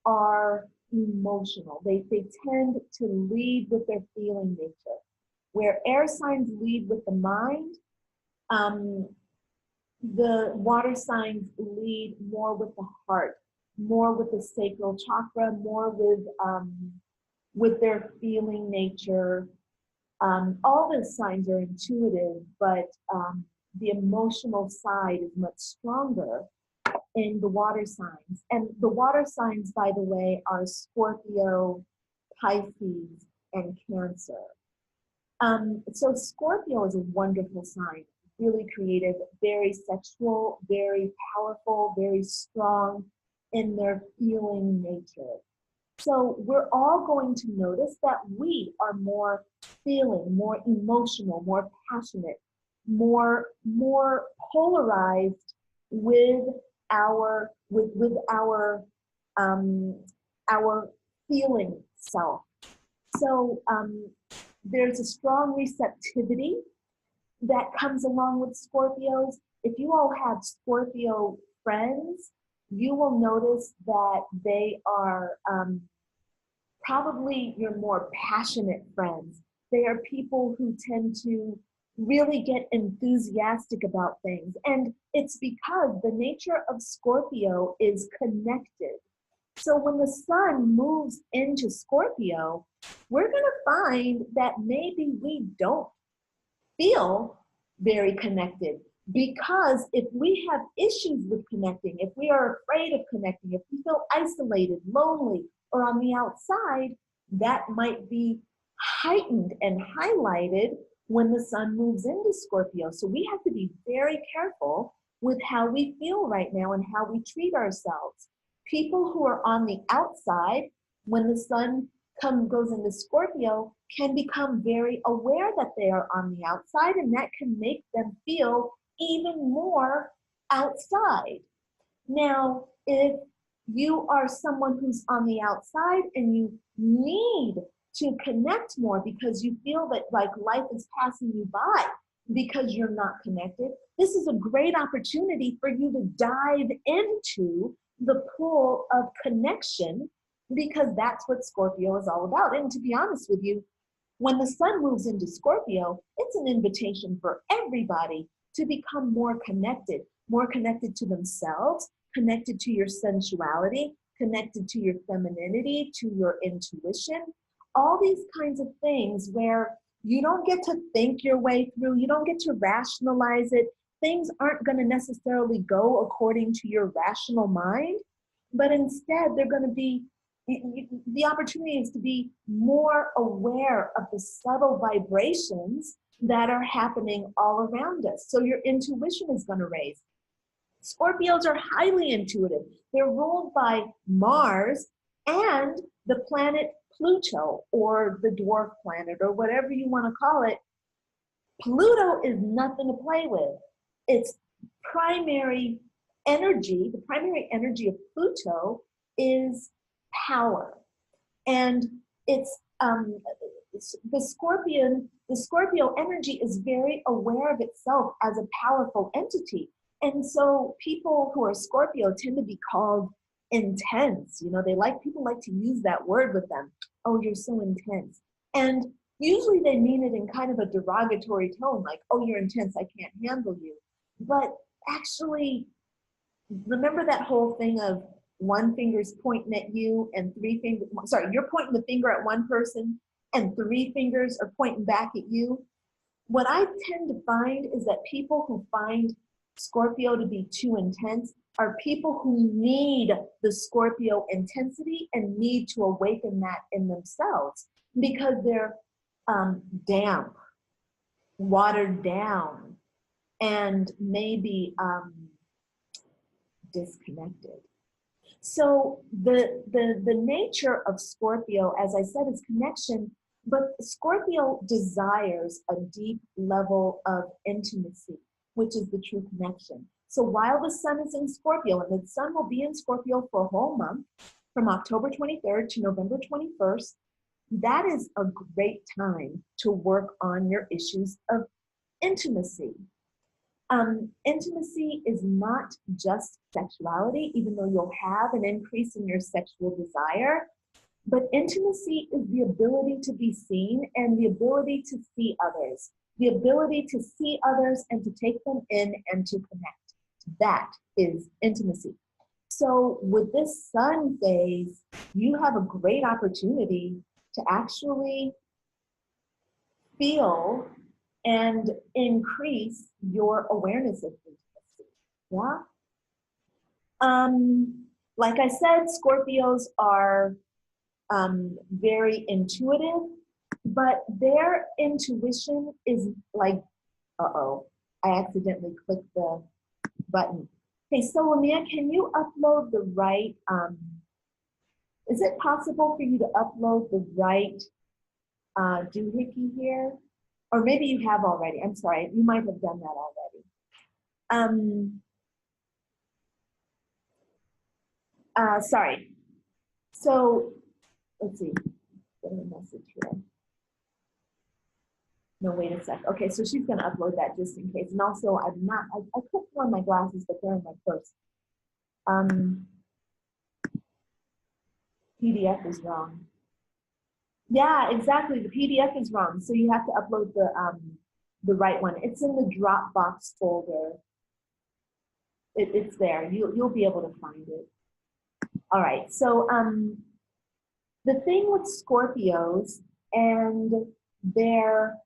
are emotional. They tend to lead with their feeling nature. Where air signs lead with the mind, the water signs lead more with the heart, more with the sacral chakra, more with their feeling nature. All the signs are intuitive, but the emotional side is much stronger in the water signs. And the water signs, by the way, are Scorpio, Pisces, and Cancer. So Scorpio is a wonderful sign, really creative, very sexual, very powerful, very strong in their feeling nature. So we're all going to notice that we are more feeling, more emotional, more passionate, more polarized with our our feeling self. So there's a strong receptivity that comes along with Scorpios. If you all have Scorpio friends, you will notice that they are probably your more passionate friends. They are people who tend to really get enthusiastic about things. And it's because the nature of Scorpio is connected. So when the sun moves into Scorpio, we're going to find that maybe we don't feel very connected, because if we have issues with connecting, if we are afraid of connecting, if we feel isolated, lonely, or on the outside, that might be heightened and highlighted when the sun moves into Scorpio. So we have to be very careful with how we feel right now and how we treat ourselves. People who are on the outside, when the sun goes into Scorpio, can become very aware that they are on the outside, and that can make them feel even more outside. Now, if you are someone who's on the outside and you need to connect more because you feel that like life is passing you by because you're not connected, this is a great opportunity for you to dive into the pool of connection, because that's what Scorpio is all about. And to be honest with you, when the sun moves into Scorpio, it's an invitation for everybody to become more connected to themselves, connected to your sensuality, connected to your femininity, to your intuition, all these kinds of things where you don't get to think your way through, you don't get to rationalize it. Things aren't going to necessarily go according to your rational mind, but instead they're going to be, the opportunity is to be more aware of the subtle vibrations that are happening all around us. So your intuition is going to raise. Scorpios are highly intuitive. They're ruled by Mars and the planet Pluto, or the dwarf planet, or whatever you want to call it. Pluto is nothing to play with. Its primary energy, the primary energy of Pluto is power. And the Scorpio energy is very aware of itself as a powerful entity. And so people who are Scorpio tend to be called intense. You know, people like to use that word with them. Oh, you're so intense. And usually they mean it in kind of a derogatory tone, like, oh, you're intense, I can't handle you. But actually, remember that whole thing of one finger's pointing at you and you're pointing the finger at one person and three fingers are pointing back at you. What I tend to find is that people who find Scorpio to be too intense are people who need the Scorpio intensity and need to awaken that in themselves because they're damp, watered down, and maybe disconnected. So the nature of Scorpio, as I said, is connection, but Scorpio desires a deep level of intimacy, which is the true connection. So while the sun is in Scorpio, and the sun will be in Scorpio for a whole month, from October 23rd to November 21st, that is a great time to work on your issues of intimacy. Intimacy is not just sexuality, even though you'll have an increase in your sexual desire, but intimacy is the ability to be seen and the ability to see others, the ability to see others and to take them in and to connect. That is intimacy. So with this sun phase, you have a great opportunity to actually feel and increase your awareness of intimacy. Yeah. Like I said, Scorpios are very intuitive, but their intuition is like, uh-oh, I accidentally clicked the button. Hey, Solomia, can you upload the right, is it possible for you to upload the right doohickey here? Or maybe you have already. I'm sorry, you might have done that already. Sorry. So let's see. Get a message here. No, wait a sec. Okay, so she's gonna upload that just in case. And also, I clicked on my glasses, but they're in my purse. PDF is wrong. Yeah, exactly. The PDF is wrong. So you have to upload the right one. It's in the Dropbox folder. It's there. You'll be able to find it. All right. So the thing with Scorpios and their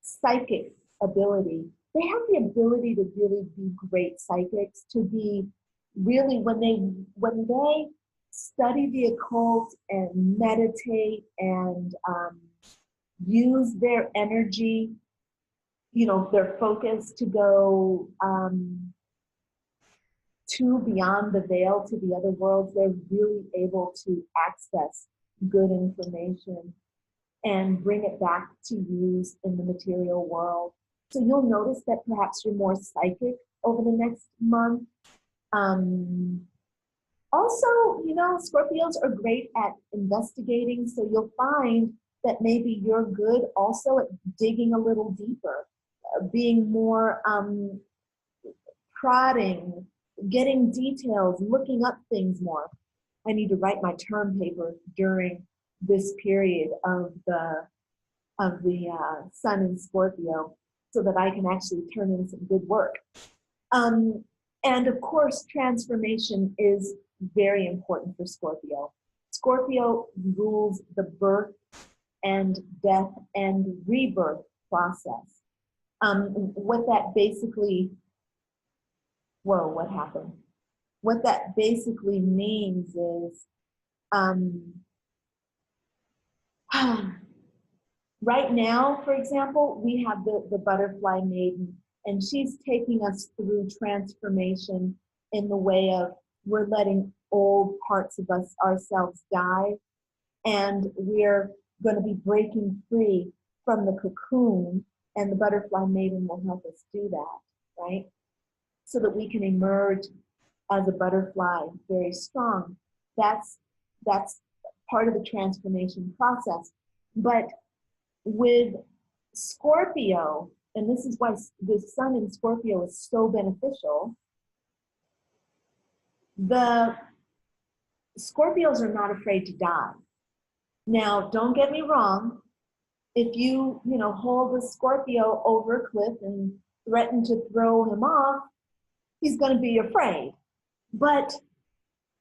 psychic ability, they have the ability to really be great psychics, to be really, when they study the occult and meditate and use their energy, you know, their focus to go to beyond the veil to the other worlds, they're really able to access good information and bring it back to use in the material world. So you'll notice that perhaps you're more psychic over the next month. Also, you know, Scorpios are great at investigating, so you'll find that maybe you're good also at digging a little deeper, being more prodding, getting details, looking up things more. I need to write my term paper during this period of the sun in Scorpio so that I can actually turn in some good work. And of course, transformation is very important for Scorpio. Scorpio rules the birth and death and rebirth process. What that basically, whoa, what happened? What that basically means is, right now, for example, we have the butterfly maiden, and she's taking us through transformation in the way of we're letting old parts of ourselves die, and we're going to be breaking free from the cocoon, and the butterfly maiden will help us do that, right? So that we can emerge as a butterfly very strong. That's part of the transformation process. But with Scorpio, and this is why the sun in Scorpio is so beneficial, the Scorpios are not afraid to die. Now, don't get me wrong. If you hold a Scorpio over a cliff and threaten to throw him off, he's going to be afraid. But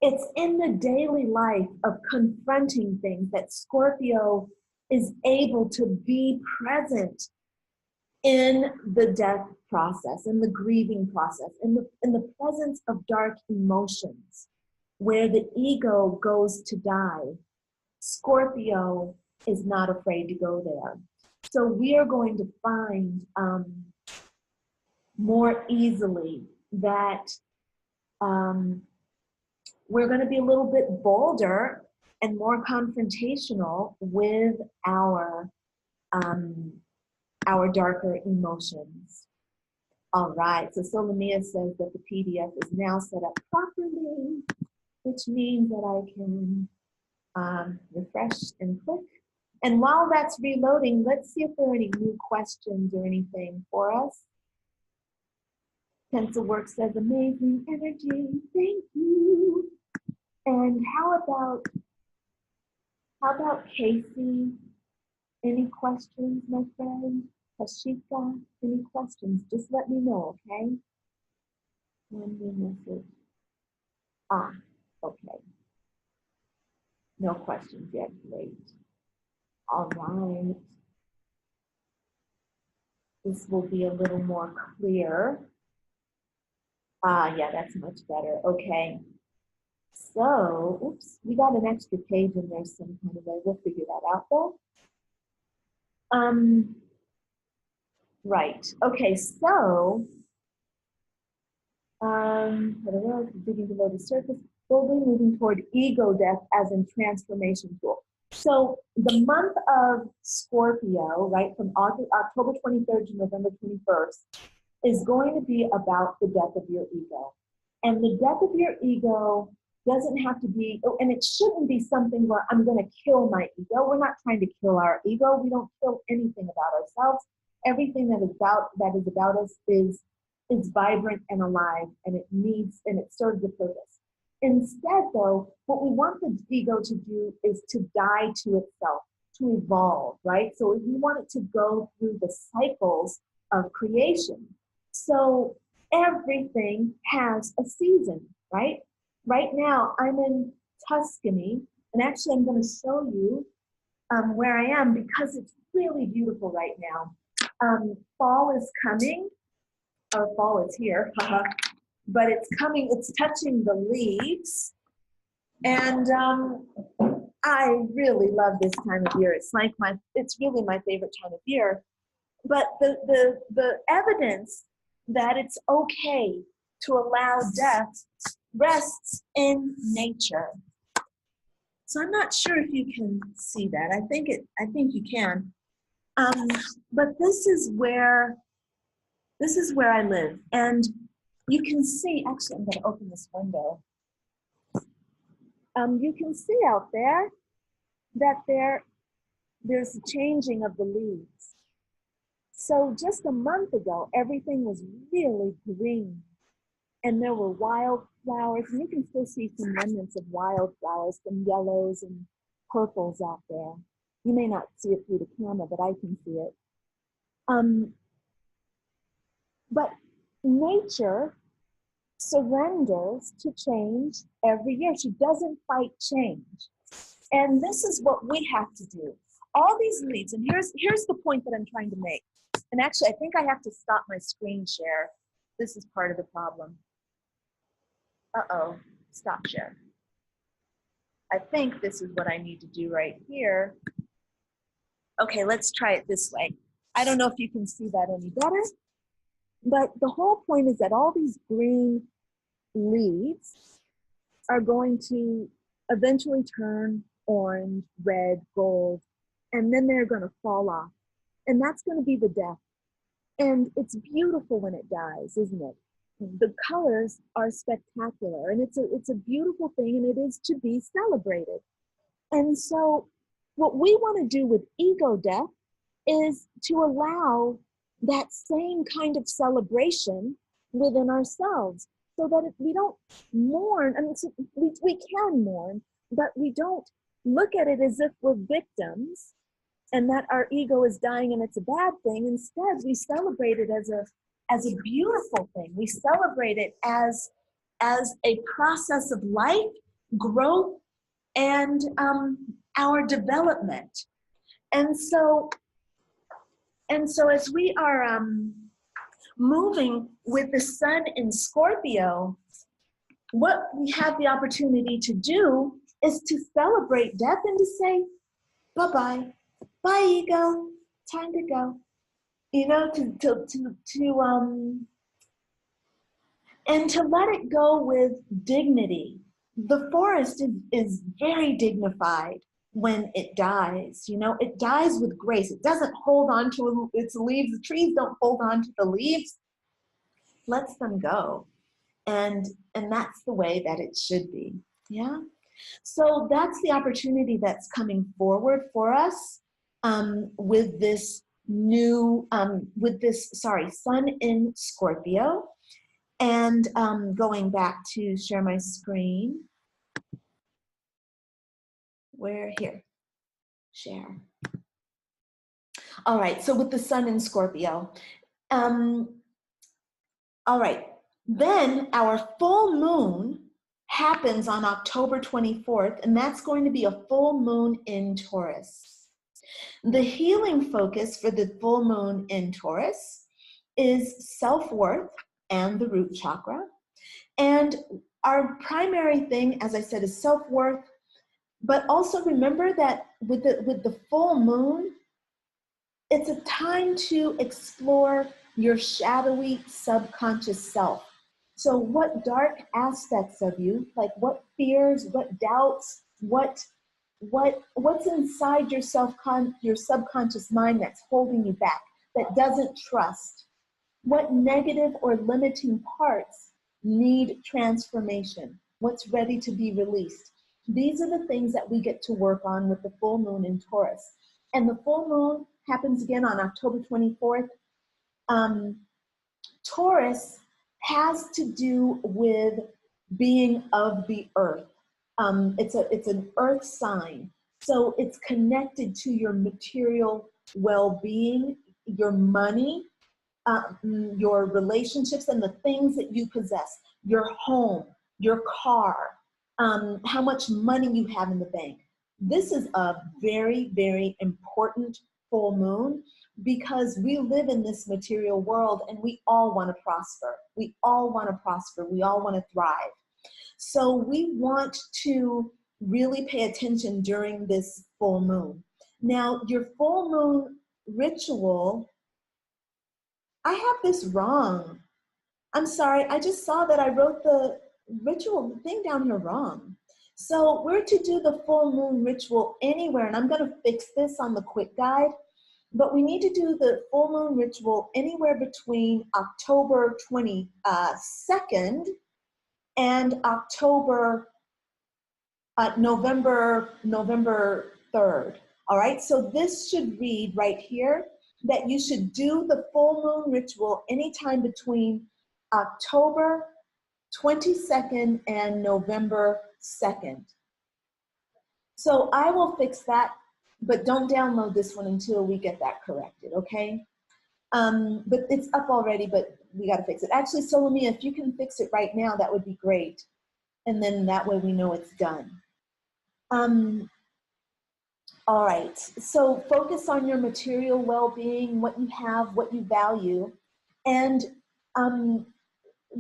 it's in the daily life of confronting things that Scorpio is able to be present in the death process, in the grieving process, in the presence of dark emotions, where the ego goes to die. Scorpio is not afraid to go there. So we are going to find more easily that we're going to be a little bit bolder and more confrontational with our darker emotions. All right, so Solomia says that the PDF is now set up properly, which means that I can refresh and click. And while that's reloading, let's see if there are any new questions or anything for us. Pencilwork says, amazing energy, thank you. And how about Casey? Any questions, my friend? Hashika, any questions? Just let me know, okay? One new message. Ah, okay. No questions yet, great. All right. This will be a little more clear. Ah, yeah, that's much better. Okay. So, oops, we got an extra page in there some kind of way. We'll figure that out though. Right. Okay, so digging below the surface, slowly moving toward ego death as in transformation tool. So the month of Scorpio, right, from October 23rd to November 21st, is going to be about the death of your ego. And the death of your ego doesn't have to be, and it shouldn't be something where I'm going to kill my ego. We're not trying to kill our ego. We don't kill anything about ourselves. Everything that is about us is vibrant and alive, and it serves a purpose. Instead, though, what we want the ego to do is to die to itself, to evolve, right? So we want it to go through the cycles of creation. So everything has a season, right? Right now, I'm in Tuscany, and actually I'm going to show you where I am because it's really beautiful right now. Fall is coming, or fall is here, but it's coming, it's touching the leaves, and I really love this time of year. It's really my favorite time of year. But the evidence that it's okay to allow death rests in nature. So I'm not sure if you can see that. I think you can. But this is where I live, and you can see. Actually, I'm going to open this window. You can see out there that there's a changing of the leaves. So just a month ago, everything was really green, and there were wildflowers, and you can still see some remnants of wildflowers, some yellows and purples out there. You may not see it through the camera, but I can see it. But nature surrenders to change every year. She doesn't fight change. And this is what we have to do. All these leaves, and here's the point that I'm trying to make. And actually, I think I have to stop my screen share. This is part of the problem. Uh-oh, stop share. I think this is what I need to do right here. Okay, let's try it this way. I don't know if you can see that any better, but the whole point is that all these green leaves are going to eventually turn orange, red, gold, and then they're going to fall off. And that's going to be the death. And it's beautiful when it dies, isn't it? The colors are spectacular, and it's a beautiful thing, and it is to be celebrated. And so what we want to do with ego death is to allow that same kind of celebration within ourselves, so that if we don't mourn, I mean, so we can mourn, but we don't look at it as if we're victims and that our ego is dying and it's a bad thing. Instead, we celebrate it as a beautiful thing. We celebrate it as a process of life, growth, and our development. And so as we are moving with the sun in Scorpio, what we have the opportunity to do is to celebrate death and to say, bye-bye, bye ego, time to go. You know, and to let it go with dignity. The forest is very dignified when it dies. You know, it dies with grace. It doesn't hold on to its leaves. The trees don't hold on to the leaves. Lets them go. And that's the way that it should be. Yeah. So that's the opportunity that's coming forward for us with this new, sun in Scorpio. And going back to share my screen. We're here. Share. All right, so with the sun in Scorpio. All right, then our full moon happens on October 24th, and that's going to be a full moon in Taurus. The healing focus for the full moon in Taurus is self-worth and the root chakra. And our primary thing, as I said, is self-worth, but also remember that with the full moon, it's a time to explore your shadowy subconscious self. So what dark aspects of you, like what fears, what doubts, what's inside your subconscious mind that's holding you back, that doesn't trust? What negative or limiting parts need transformation? What's ready to be released? These are the things that we get to work on with the full moon in Taurus. And the full moon happens again on October 24th. Taurus has to do with being of the earth. It's an earth sign. So it's connected to your material well-being, your money, your relationships and the things that you possess, your home, your car, how much money you have in the bank. This is a very, very important full moon because we live in this material world and we all want to prosper. We all want to prosper. We all want to thrive. So we want to really pay attention during this full moon. Now, your full moon ritual, I have this wrong. I'm sorry, I just saw that I wrote the ritual thing down here wrong. So we're to do the full moon ritual anywhere, and I'm gonna fix this on the quick guide, but we need to do the full moon ritual anywhere between October 22nd and November 3rd. All right, so this should read right here that you should do the full moon ritual anytime between October 22nd and November 2nd. So I will fix that, but don't download this one until we get that corrected, okay? But it's up already, but we gotta fix it. Actually, Solomia, if you can fix it right now, that would be great. And then that way we know it's done. All right, so focus on your material well-being, what you have, what you value, and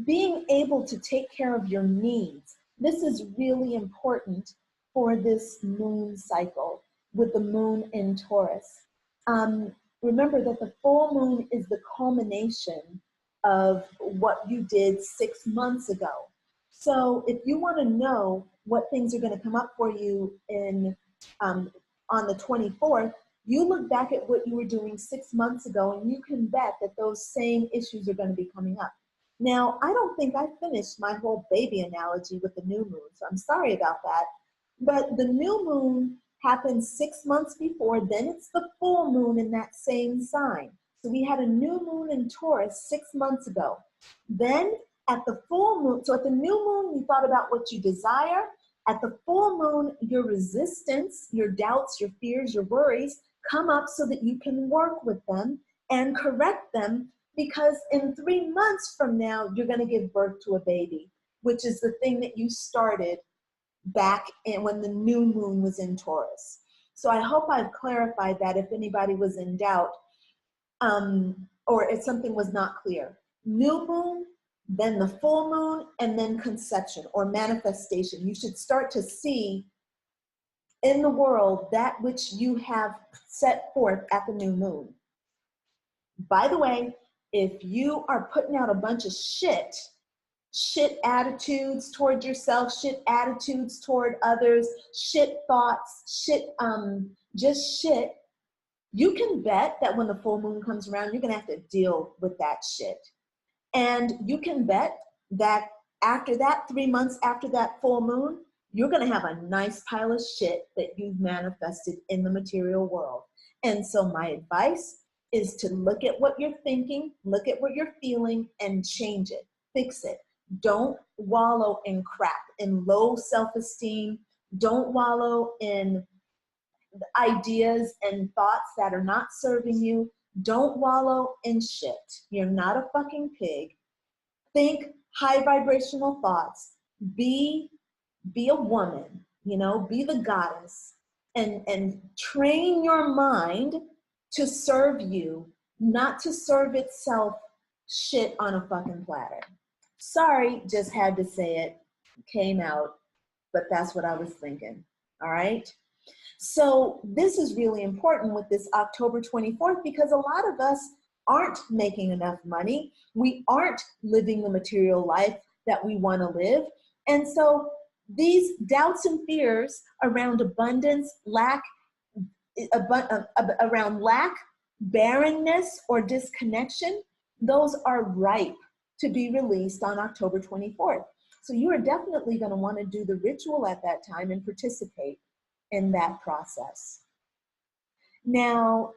being able to take care of your needs. This is really important for this moon cycle with the moon in Taurus. Remember that the full moon is the culmination of what you did 6 months ago. So if you want to know what things are going to come up for you in on the 24th, you look back at what you were doing 6 months ago and you can bet that those same issues are going to be coming up. Now, I don't think I finished my whole baby analogy with the new moon, so I'm sorry about that. But the new moon happens 6 months before, then it's the full moon in that same sign. So we had a new moon in Taurus 6 months ago. Then at the full moon, so at the new moon, you thought about what you desire. At the full moon, your resistance, your doubts, your fears, your worries come up so that you can work with them and correct them, because in 3 months from now, you're going to give birth to a baby, which is the thing that you started back in when the new moon was in Taurus. So I hope I've clarified that if anybody was in doubt, or if something was not clear. New moon, then the full moon, and then conception or manifestation. You should start to see in the world that which you have set forth at the new moon. By the way, if you are putting out a bunch of shit attitudes toward yourself, shit attitudes toward others, shit thoughts, just shit, you can bet that when the full moon comes around, you're gonna have to deal with that shit. And you can bet that after that, 3 months after that full moon, you're gonna have a nice pile of shit that you've manifested in the material world. And so my advice is to look at what you're thinking, look at what you're feeling, and change it, fix it. Don't wallow in crap, in low self-esteem. Don't wallow in ideas and thoughts that are not serving you. Don't wallow in shit. You're not a fucking pig. Think high vibrational thoughts. Be a woman, be the goddess, and train your mind to serve you, not to serve itself shit on a fucking platter. Sorry, just had to say it. Came out, but that's what I was thinking. All right? So this is really important with this October 24th, because a lot of us aren't making enough money. We aren't living the material life that we want to live. And so these doubts and fears around abundance, around lack, barrenness, or disconnection, those are ripe to be released on October 24th. So you are definitely going to want to do the ritual at that time and participate in that process. Now,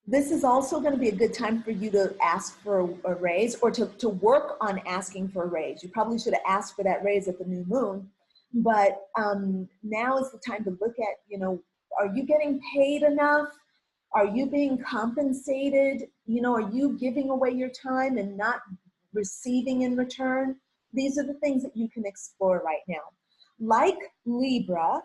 this is also going to be a good time for you to ask for a raise, or to work on asking for a raise. You probably should have asked for that raise at the new moon, but now is the time to look at, are you getting paid enough? Are you being compensated? Are you giving away your time and not receiving in return? These are the things that you can explore right now. Like Libra,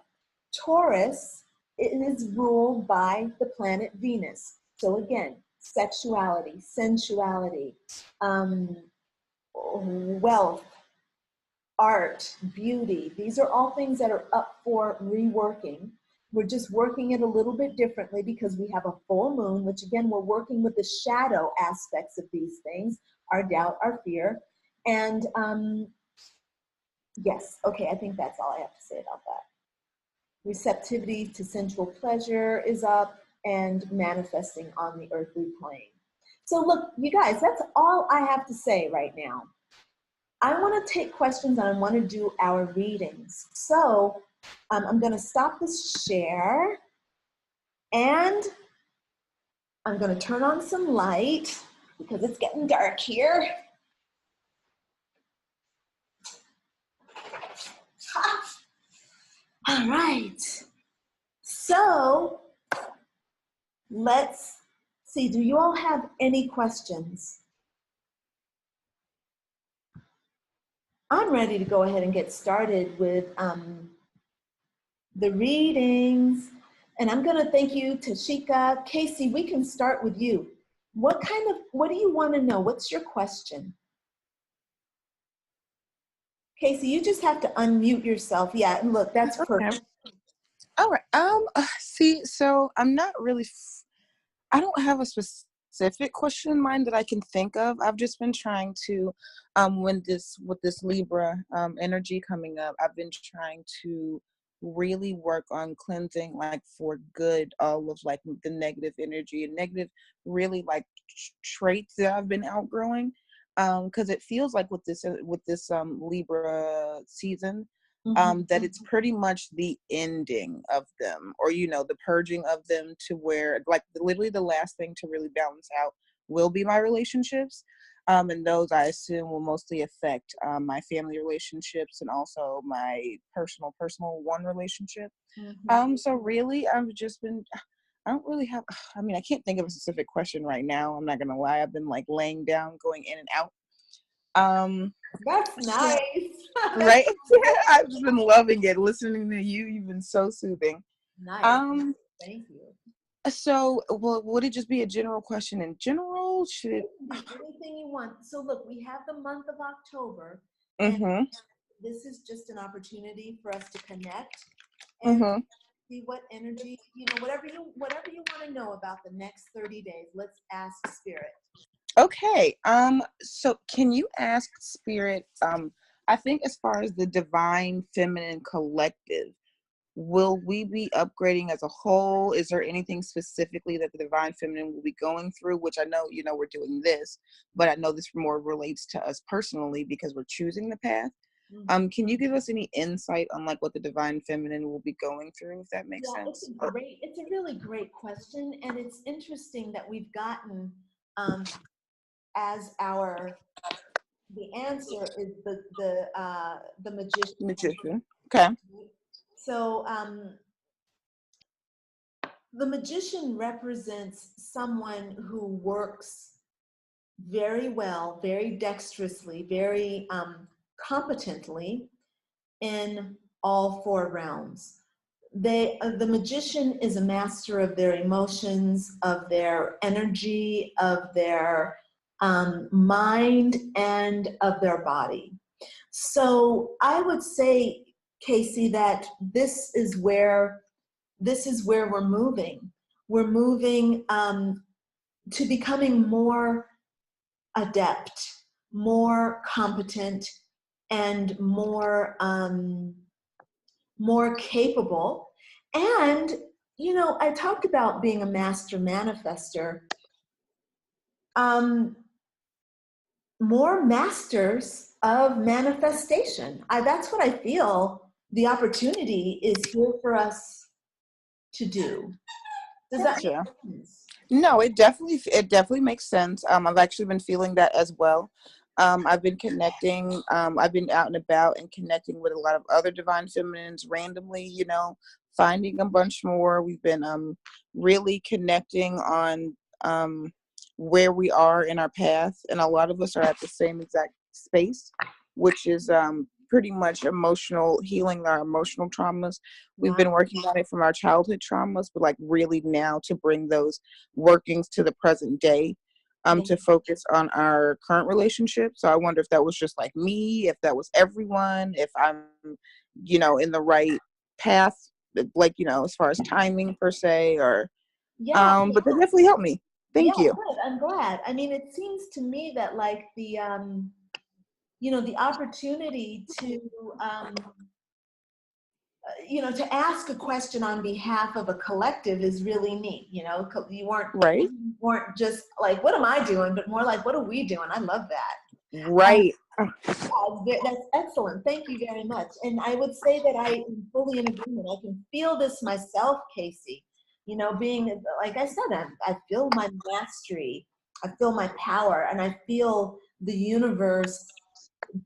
Taurus is ruled by the planet Venus. So again, sexuality, sensuality, wealth, art, beauty. These are all things that are up for reworking. We're just working it a little bit differently because we have a full moon, which again, we're working with the shadow aspects of these things, our doubt, our fear. And yes, okay, I think that's all I have to say about that. Receptivity to sensual pleasure is up, and manifesting on the earthly plane. So look, you guys, that's all I have to say right now. I want to take questions and I want to do our readings. So I'm going to stop this share and I'm going to turn on some light because it's getting dark here. All right. So let's see. Do you all have any questions? I'm ready to go ahead and get started with the readings. And I'm going to thank you, Tashika. Casey, we can start with you. What do you want to know? What's your question? Casey, you just have to unmute yourself. Yeah, and look, that's perfect. All right. See, so I'm not really, I don't have a specific question in mind that I can think of. I've just been trying to, with this Libra energy coming up, I've been trying to really work on cleansing, like for good, all of like the negative energy and negative, really like traits that I've been outgrowing. Because it feels like with this Libra season, that it's pretty much the ending of them, or the purging of them, to where like literally the last thing to really balance out will be my relationships. And those I assume will mostly affect my family relationships and also my personal one relationship. So really I've just been, I don't really have, I mean, I can't think of a specific question right now. I'm not gonna lie. I've been like laying down, going in and out. That's So, nice. right? I've just been loving it. Listening to you, you've been so soothing. Nice. Um, Thank you. so well, would it just be a general question in general? Should it? Anything you want. So look, we have the month of October, and Mm-hmm. this is just an opportunity for us to connect and Mm-hmm. see what energy, whatever you want to know about the next 30 days. Let's ask spirit. Okay. So can you ask Spirit? I think as far as the Divine Feminine Collective, will we be upgrading as a whole? Is there anything specifically that the Divine Feminine will be going through? Which I know, we're doing this, but I know this more relates to us personally because we're choosing the path. Can you give us any insight on like what the Divine Feminine will be going through, if that makes Yeah, sense? it's a really great question, and it's interesting that we've gotten as the answer is the magician. Magician. Okay. So the magician represents someone who works very well, very dexterously, very competently in all four realms. The magician is a master of their emotions, of their energy, of their mind, and of their body. So I would say, Casey, that this is where we're moving. We're moving to becoming more adept, more competent, and more capable. And I talked about being a master manifester. Um, More masters of manifestation. That's what I feel the opportunity is here for us to do. Does that Gotcha. make sense? No, it definitely makes sense. I've actually been feeling that as well. I've been connecting. I've been out and about and connecting with a lot of other divine feminines randomly. Finding a bunch more. We've been really connecting on where we are in our path, and a lot of us are at the same exact space, which is pretty much emotional healing our emotional traumas. We've Nice. been working on it from our childhood traumas, but like really now to bring those workings to the present day, Yeah. to focus on our current relationship. So I wonder if that was just like me, if that was everyone, if I'm, in the right path, like, as far as timing per se, or, Yeah. but that definitely helped me. Yeah, Thank you. good. I'm glad. I mean, it seems to me that like the opportunity to to ask a question on behalf of a collective is really neat. You weren't Right. weren't just like, what am I doing, but more like, what are we doing? I love that. Right. That's excellent. Thank you very much. And I would say that I am fully in agreement. I can feel this myself, Casey. Being, like I said, I feel my mastery. I feel my power, and I feel the universe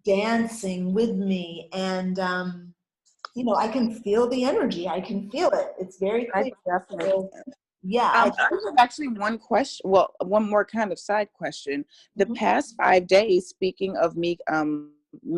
dancing with me. And, I can feel the energy. I can feel it. It's very I clear. definitely So, can. yeah. I have actually one question. Well, one more kind of side question. The Mhm. past 5 days, speaking of me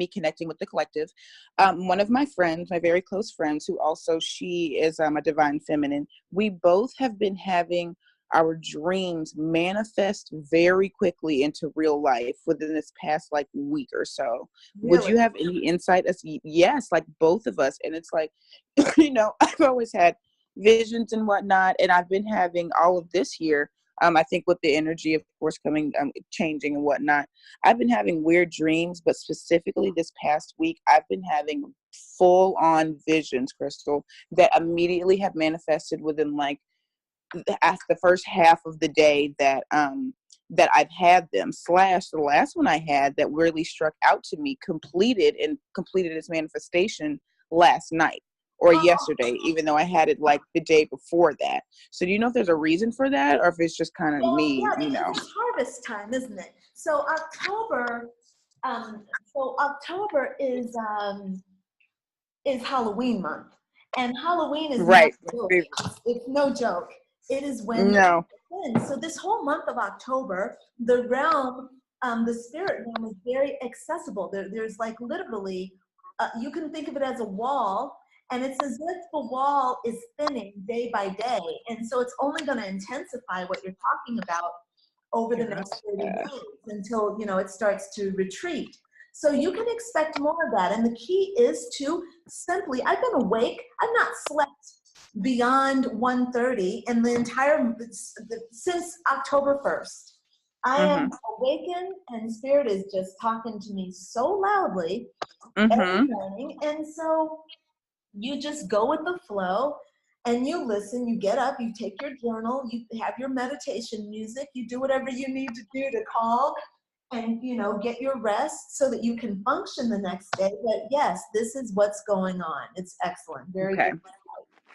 connecting with the collective, one of my friends, my very close friends, who also she is a divine feminine. We both have been having our dreams manifest very quickly into real life within this past like week or so. Would Really? you have any insight as yes, like both of us? And it's like, I've always had visions and whatnot, and I've been having all of this year. I think with the energy, of course, coming, changing and whatnot, I've been having weird dreams, but specifically this past week, I've been having full on visions, Crystal, that immediately have manifested within like the first half of the day that I've had them. Slash the last one I had that really struck out to me, completed its manifestation last night or Oh, yesterday, even though I had it like the day before that. So do you know if there's a reason for that, or if it's just kind of well, me, yeah, you know? because it's harvest time, isn't it? So October is Halloween month, and Halloween is no Right. joke. It's no joke. It is when No. so this whole month of October, the realm, the spirit realm is very accessible. There's like literally, you can think of it as a wall, and it's as if the wall is thinning day by day, and so it's only going to intensify what you're talking about over the next 30 Gotcha. days until it starts to retreat. So you can expect more of that, and the key is to simply, I've been awake, I've not slept beyond 1:30 and the entire since October 1st. I am Mhm. awakened and spirit is just talking to me so loudly every Mhm. morning. And so you just go with the flow and you listen, you get up, you take your journal, you have your meditation music, you do whatever you need to do to calm and get your rest so that you can function the next day. But yes, this is what's going on. It's excellent. Very Okay. good.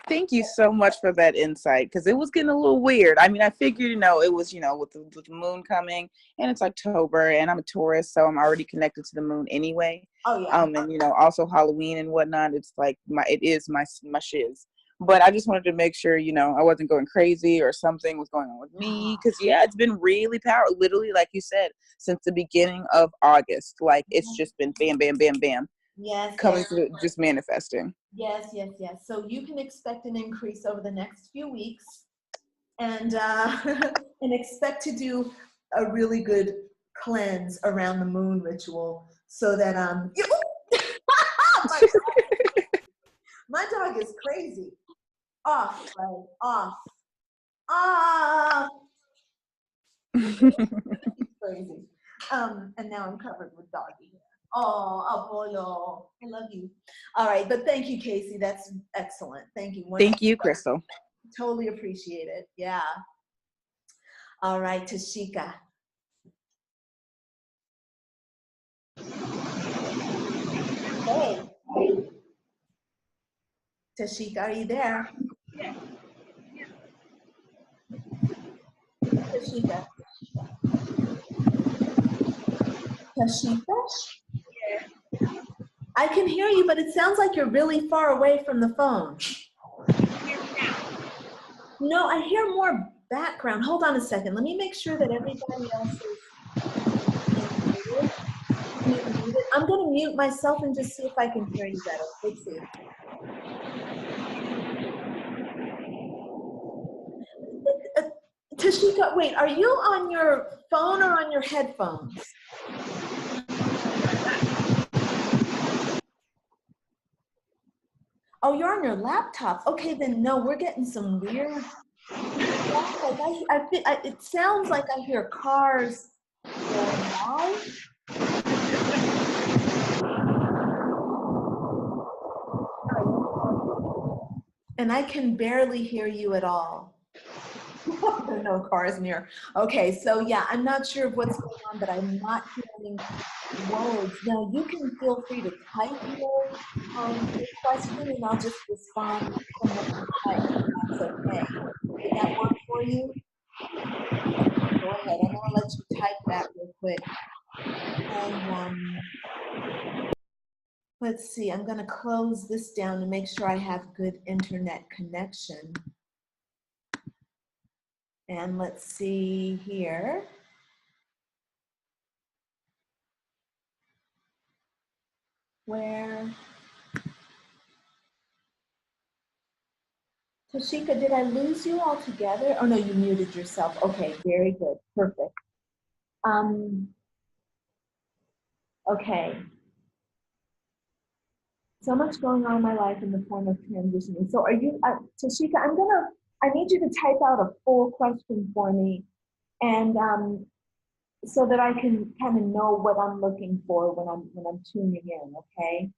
Thank you so much for that insight, because it was getting a little weird. I mean, I figured, it was, with the moon coming, and it's October, and I'm a Taurus, so I'm already connected to the moon anyway. Oh yeah. And also Halloween and whatnot. It's like it is my shiz. But I just wanted to make sure, I wasn't going crazy or something was going on with me, because yeah, it's been really powerful. Literally, like you said, since the beginning of August, like it's just been bam, bam, bam, bam, Yes, coming yes, to just manifesting. yes, yes, yes. So you can expect an increase over the next few weeks, and and expect to do a really good cleanse around the moon ritual, so that my, my dog is crazy. Off, right? Off. Ah, crazy. And now I'm covered with doggy hair. Oh, Apollo, I love you. All right, but thank you, Casey. That's excellent. Thank you. Wonderful. Thank you, Crystal. Totally appreciate it. Yeah. All right, Tashika. Hey, Tashika, are you there? Tashika. Tashika? I can hear you, but it sounds like you're really far away from the phone. No, I hear more background. Hold on a second. Let me make sure that everybody else is muted. I'm going to mute myself and just see if I can hear you better. Let's see. Tashika, wait, are you on your phone or on your headphones? Oh, you're on your laptop. Okay, then no, we're getting some weird feedback. Like it sounds like I hear cars going by. And I can barely hear you at all. There are no cars near. Okay, so yeah, I'm not sure of what's going on, but I'm not hearing words. Now you can feel free to type your question, and I'll just respond from what you type. If that's okay. Would that work for you? Go ahead. I'm gonna let you type that real quick. And let's see. I'm gonna close this down to make sure I have good internet connection. And let's see here. Where? Tashika, did I lose you altogether? Oh no, you muted yourself. Okay, very good, perfect. Okay. So much going on in my life in the form of transitioning. So are you, Tashika, I need you to type out a full question for me, and so that I can kind of know what I'm looking for when I'm tuning in, okay?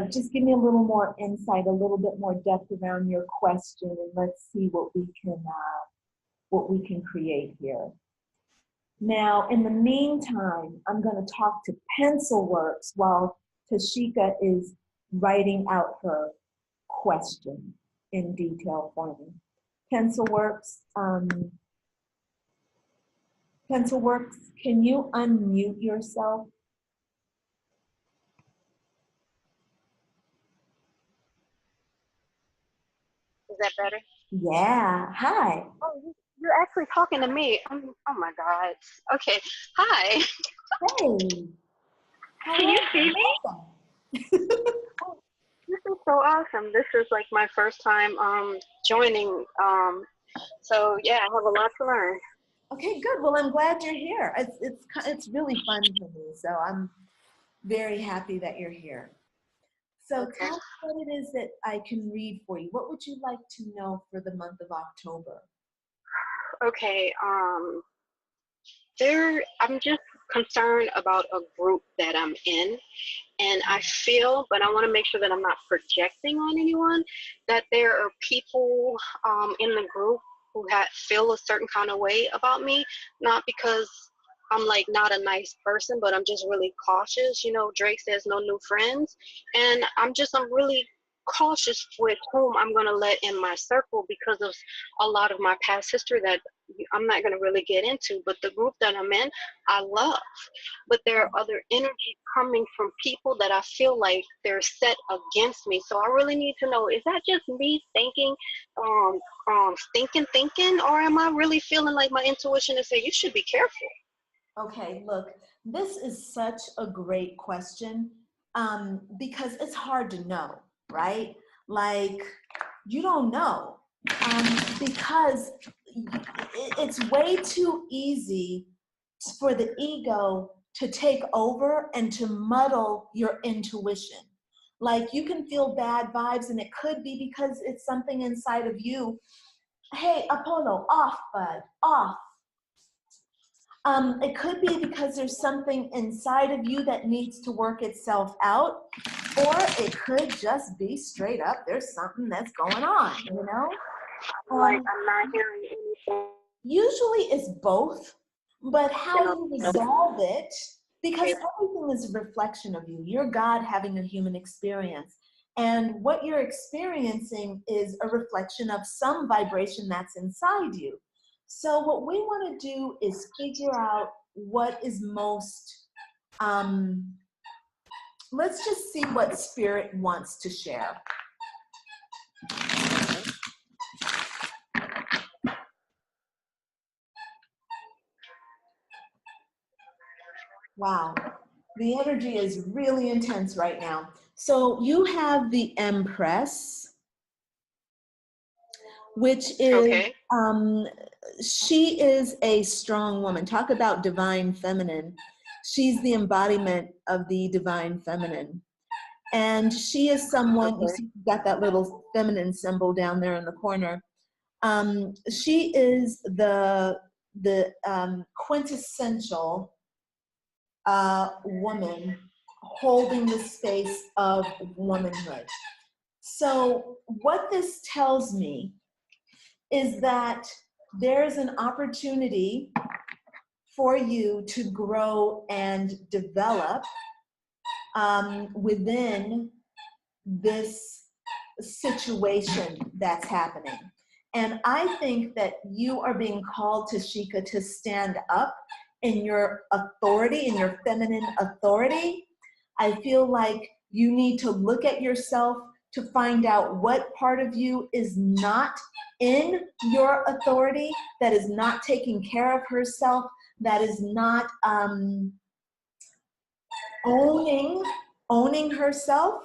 Just give me a little more insight, a little bit more depth around your question, and let's see what we can create here. Now, in the meantime, I'm going to talk to Pencilworks while Tashika is writing out her question in detail for me. Pencilworks, Pencilworks, can you unmute yourself? Is that better? Yeah, hi. Oh, you're actually talking to me. Oh my God. Okay. Hi. Hey, how Can you are see you? me? Oh, this is so awesome. This is like my first time joining. So yeah, I have a lot to learn. Okay, good. Well, I'm glad you're here. It's really fun for me, so I'm very happy that you're here. So Okay. tell me what it is that I can read for you. What would you like to know for the month of October? Okay. I'm just concerned about a group that I'm in, and I feel, but I want to make sure that I'm not projecting on anyone, that there are people in the group who feel a certain kind of way about me, not because I'm like not a nice person, but I'm just really cautious. You know, Drake says no new friends, and I'm really cautious with whom I'm going to let in my circle because of a lot of my past history that I'm not going to really get into. But the group that I'm in, I love, but there are other energies coming from people that I feel like they're set against me. So I really need to know, is that just me thinking, thinking, or am I really feeling like my intuition is saying you should be careful? Okay, look, this is such a great question because it's hard to know, right? Like, you don't know because it's way too easy for the ego to take over and to muddle your intuition. Like, you can feel bad vibes, and it could be because it's something inside of you. Hey, Apollo, off, bud, off. It could be because there's something inside of you that needs to work itself out, or it could just be straight up, there's something that's going on, you know? Like I'm not hearing anything. Usually it's both, but how No, you no. resolve it, because everything is a reflection of you. You're God having a human experience. And what you're experiencing is a reflection of some vibration that's inside you. So what we want to do is figure out what is most, let's just see what spirit wants to share. Wow, the energy is really intense right now. So you have the Empress, which is, Okay. she is a strong woman. Talk about divine feminine. She's the embodiment of the divine feminine. And she is someone, you Okay. see, she's got that little feminine symbol down there in the corner. She is the quintessential woman holding the space of womanhood. So what this tells me is that there's an opportunity for you to grow and develop within this situation that's happening. And I think that you are being called, Tashika, to stand up in your authority, in your feminine authority. I feel like you need to look at yourself to find out what part of you is not in your authority, that is not taking care of herself, that is not owning herself.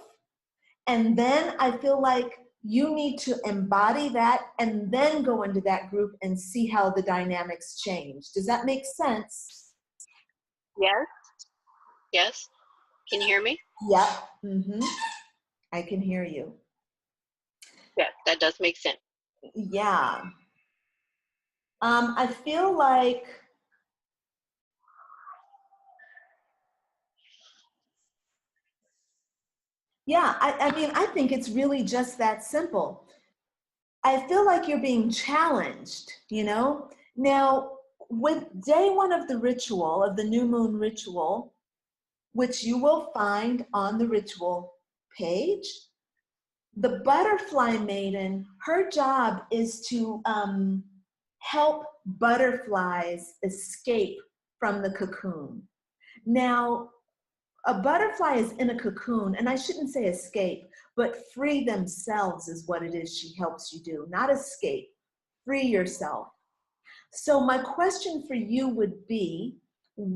And then I feel like you need to embody that and then go into that group and see how the dynamics change. Does that make sense? Yes. Yes. Can you hear me? Yep. Mm-hmm. I can hear you. Yes, that does make sense. Yeah. I feel like, yeah, I mean, I think it's really just that simple. I feel like you're being challenged, you know? Now, with day one of the ritual, of the new moon ritual, which you will find on the ritual page. The butterfly maiden, her job is to help butterflies escape from the cocoon. Now, a butterfly is in a cocoon, and I shouldn't say escape, but free themselves is what it is she helps you do, not escape, free yourself. So my question for you would be, in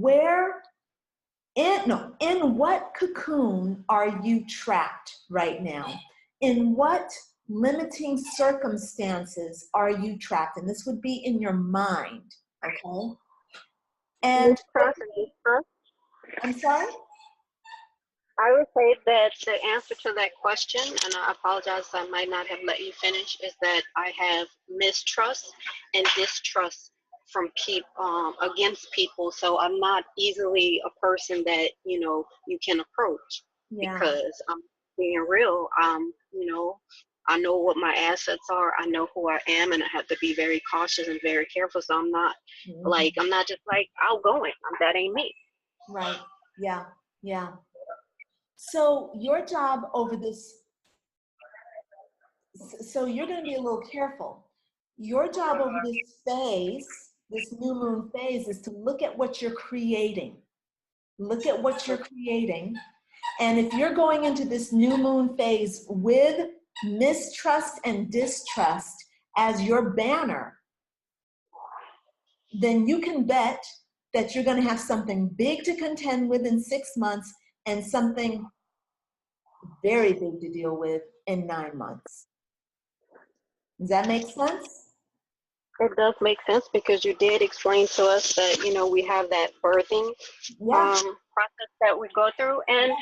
what cocoon are you trapped right now? In what limiting circumstances are you trapped? And this would be in your mind, okay? And Mistrust and distrust. I'm sorry? I would say that the answer to that question, and I apologize, I might not have let you finish, is that I have mistrust and distrust from people against people. So I'm not easily a person that you can approach Yeah. because I'm being real. I know what my assets are. I know who I am, and I have to be very cautious and very careful. So I'm not I'm not just like outgoing. That ain't me. Right. Yeah. Yeah. So your job over this, so you're going to be a little careful. Your job over this phase, this new moon phase, is to look at what you're creating. Look at what you're creating. And if you're going into this new moon phase with mistrust and distrust as your banner, then you can bet that you're going to have something big to contend with in 6 months and something very big to deal with in 9 months. Does that make sense? It does make sense because you did explain to us that we have that birthing Yeah. process that we go through, and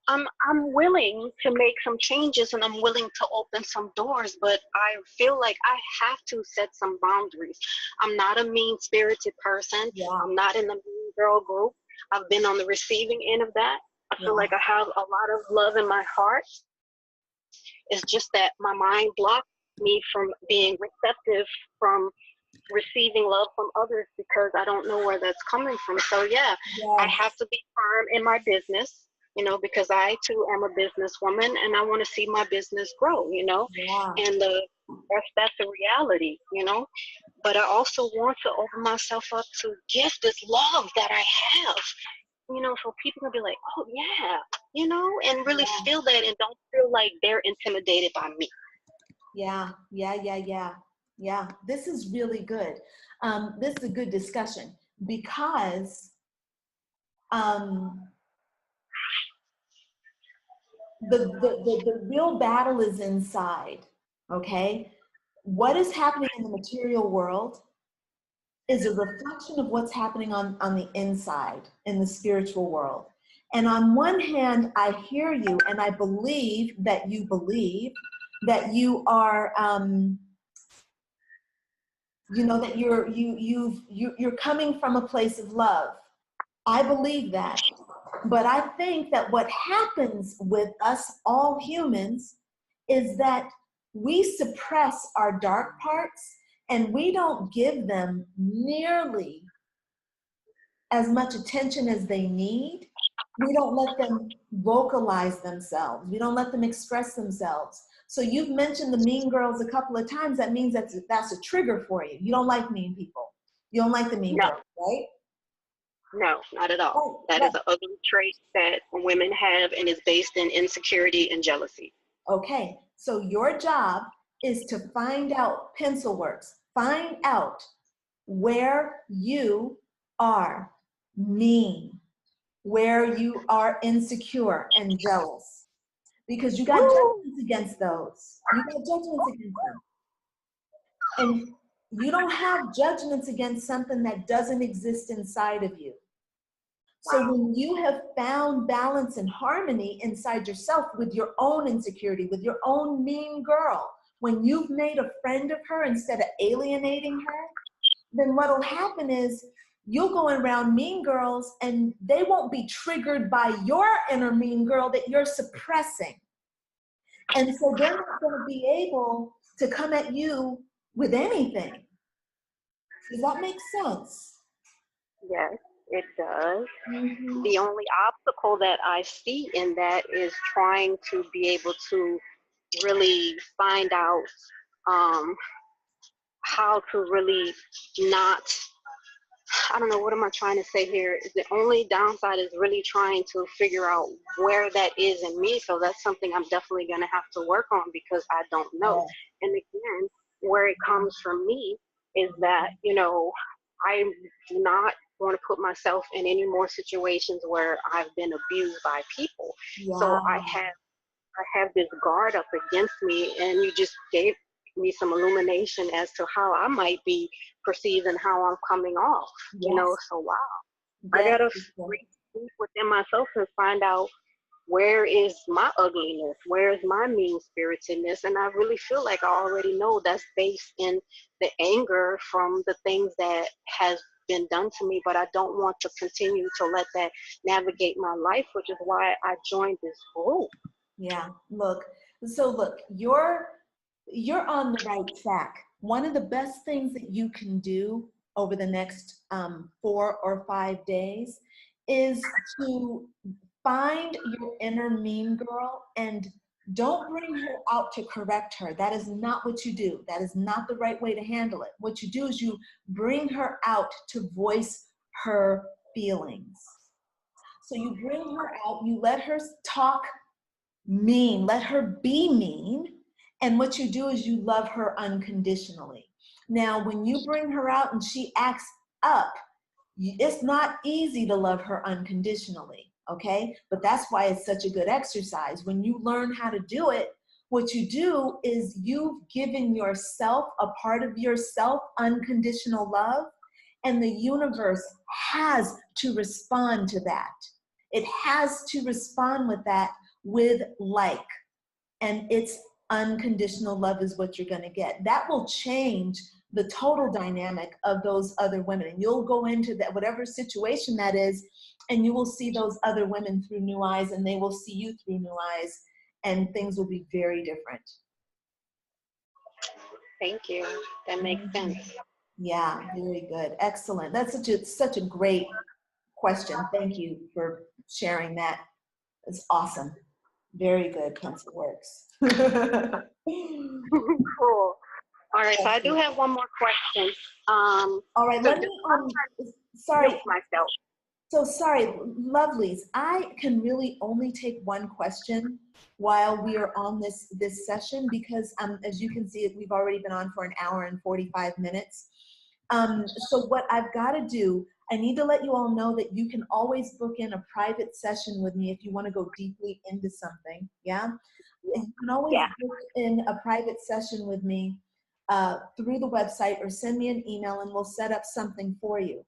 I'm willing to make some changes and I'm willing to open some doors, but I feel like I have to set some boundaries. I'm not a mean-spirited person. Yeah. I'm not in the mean girl group. I've been on the receiving end of that. I feel like I have a lot of love in my heart. It's just that my mind blocked me from being receptive from receiving love from others because I don't know where that's coming from. So yeah, I have to be firm in my business, because I too am a businesswoman and I want to see my business grow, and that's the reality, but I also want to open myself up to give this love that I have, so people can be like, oh yeah, and really feel that and don't feel like they're intimidated by me. Yeah. This is really good. This is a good discussion because the real battle is inside, okay? What is happening in the material world is a reflection of what's happening on the inside, in the spiritual world. And on one hand, I hear you and I believe that you are, that you're coming from a place of love. I believe that. But I think that what happens with us all humans is that we suppress our dark parts and we don't give them nearly as much attention as they need. We don't let them vocalize themselves. We don't let them express themselves. So you've mentioned the mean girls a couple of times. That means that's a trigger for you. You don't like mean people. You don't like the mean girls, right? No, not at all. That is an ugly trait that women have and is based in insecurity and jealousy. Okay, so your job is to find out, pencil works, find out where you are mean, where you are insecure and jealous, because you got judgments against those. You got judgments against them. And you don't have judgments against something that doesn't exist inside of you. So when you have found balance and harmony inside yourself with your own insecurity, with your own mean girl, when you've made a friend of her instead of alienating her, then what'll happen is you'll go around mean girls and they won't be triggered by your inner mean girl that you're suppressing. And so they're not going to be able to come at you with anything. Does that make sense? Yes. It does. Mm-hmm. The only obstacle that I see in that is trying to be able to really find out um, how to really not, I don't know, what am I trying to say here? The only downside is really trying to figure out where that is in me. So that's something I'm definitely going to have to work on because I don't know. Yeah. And again, where it comes from me is that, you know, I do not want to put myself in any more situations where I've been abused by people. So Yeah. I have this guard up against me, and you just gave me some illumination as to how I might be perceived and how I'm coming off, you know. Yes. So wow, I Yes. gotta Sister. read deep within myself and find out where is my ugliness, where is my mean spiritedness, and I really feel like I already know that's based in the anger from the things that has been done to me, but I don't want to continue to let that navigate my life, which is why I joined this group. Yeah. Look. So look, you're on the right track. One of the best things that you can do over the next 4 or 5 days is to find your inner mean girl and don't bring her out to correct her. That is not what you do. That is not the right way to handle it. What you do is you bring her out to voice her feelings. So you bring her out, you let her talk mean, let her be mean. And what you do is you love her unconditionally. Now, when you bring her out and she acts up, it's not easy to love her unconditionally, okay? But that's why it's such a good exercise. When you learn how to do it, what you do is you've given yourself a part of yourself unconditional love, and the universe has to respond to that. It has to respond with that with like, and it's unconditional love is what you're going to get. That will change the total dynamic of those other women. And you'll go into that, whatever situation that is, and you will see those other women through new eyes, and they will see you through new eyes, and things will be very different. Thank you. That makes sense. Yeah, very good. Excellent. That's such a great question. Thank you for sharing that. It's awesome. Very good, Pencil Works. Cool. All right, so I do Excellent. have one more question. All right, So let just me, mute sorry, myself. so sorry, lovelies. I can really only take one question while we are on this session because as you can see, we've already been on for an hour and 45 minutes. So what I've got to do, I need to let you all know that you can always book in a private session with me if you want to go deeply into something, yeah? And you can always Yeah. book in a private session with me through the website or send me an email and we'll set up something for you.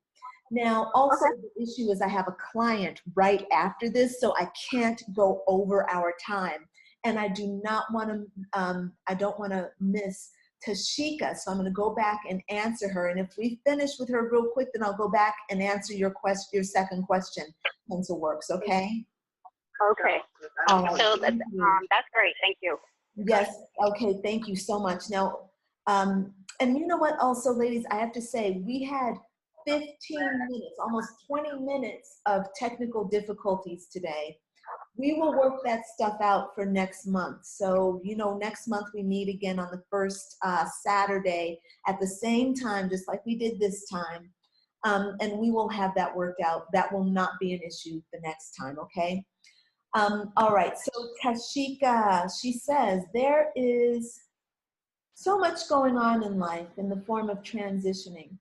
Now, also Okay. the issue is I have a client right after this, so I can't go over our time. And I do not want to, I don't want to miss Tashika, so I'm going to go back and answer her. And if we finish with her real quick, then I'll go back and answer your second question. Pencil Works, okay? Okay. All right. So Thank you. that's great. Thank you. Yes. Okay. Thank you so much. Now, and you know what? Also, ladies, I have to say we had 15 minutes, almost 20 minutes of technical difficulties today. We will work that stuff out for next month. So, you know, next month we meet again on the first Saturday at the same time, just like we did this time. And we will have that worked out. That will not be an issue the next time, okay? All right, so Tashika, she says, there is so much going on in life in the form of transitioning.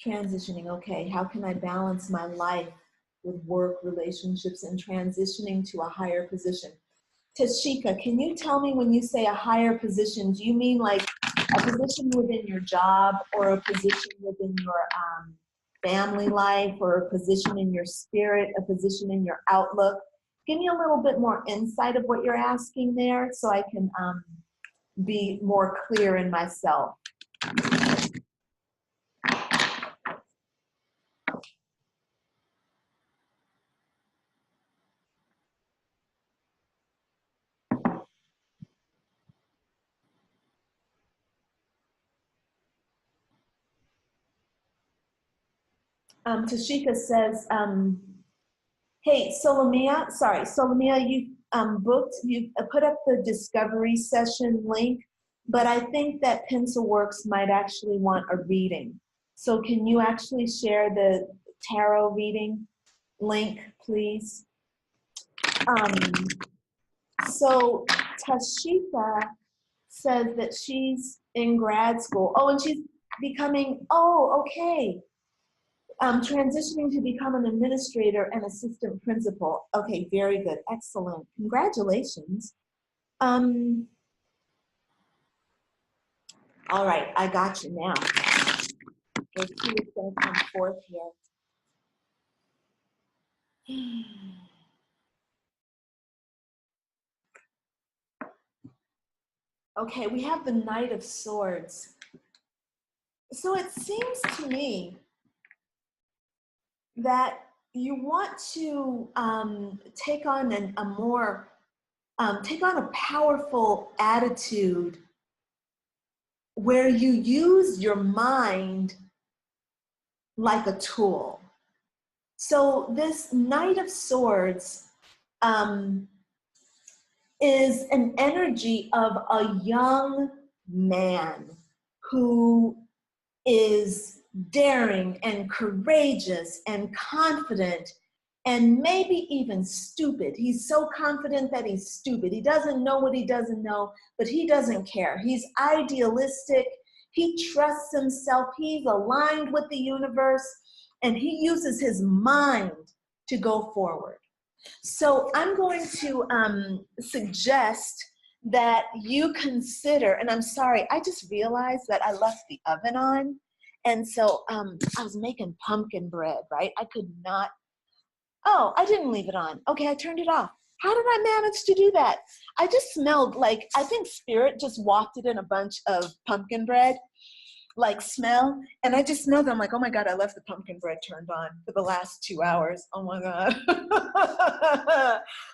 Transitioning, okay, how can I balance my life with work, relationships, and transitioning to a higher position? Tashika, can you tell me when you say a higher position, do you mean like a position within your job or a position within your family life or a position in your spirit, a position in your outlook? Give me a little bit more insight of what you're asking there so I can be more clear in myself. Tashika says, hey, Solomia, you booked, you put up the discovery session link, but I think that Pencilworks might actually want a reading. So can you actually share the tarot reading link, please? So Tashika says that she's in grad school. Oh, and she's becoming, oh, okay. Transitioning to become an administrator and assistant principal. Okay, very good, excellent. Congratulations. All right, I got you now. Let's see what's going to come forth here. Okay, we have the Knight of Swords. So it seems to me that you want to take on a powerful attitude where you use your mind like a tool. So this Knight of Swords is an energy of a young man who is daring and courageous and confident and maybe even stupid. He's so confident that he's stupid. He doesn't know what he doesn't know, but he doesn't care. He's idealistic. He trusts himself. He's aligned with the universe, and he uses his mind to go forward. So I'm going to suggest that you consider, and I'm sorry, I just realized that I left the oven on, and so I was making pumpkin bread, right? I could not, oh, I didn't leave it on. Okay, I turned it off. How did I manage to do that? I just smelled like, I think Spirit just wafted in a bunch of pumpkin bread, like smell, and I just smelled it. I'm like, oh my God, I left the pumpkin bread turned on for the last 2 hours. Oh my God.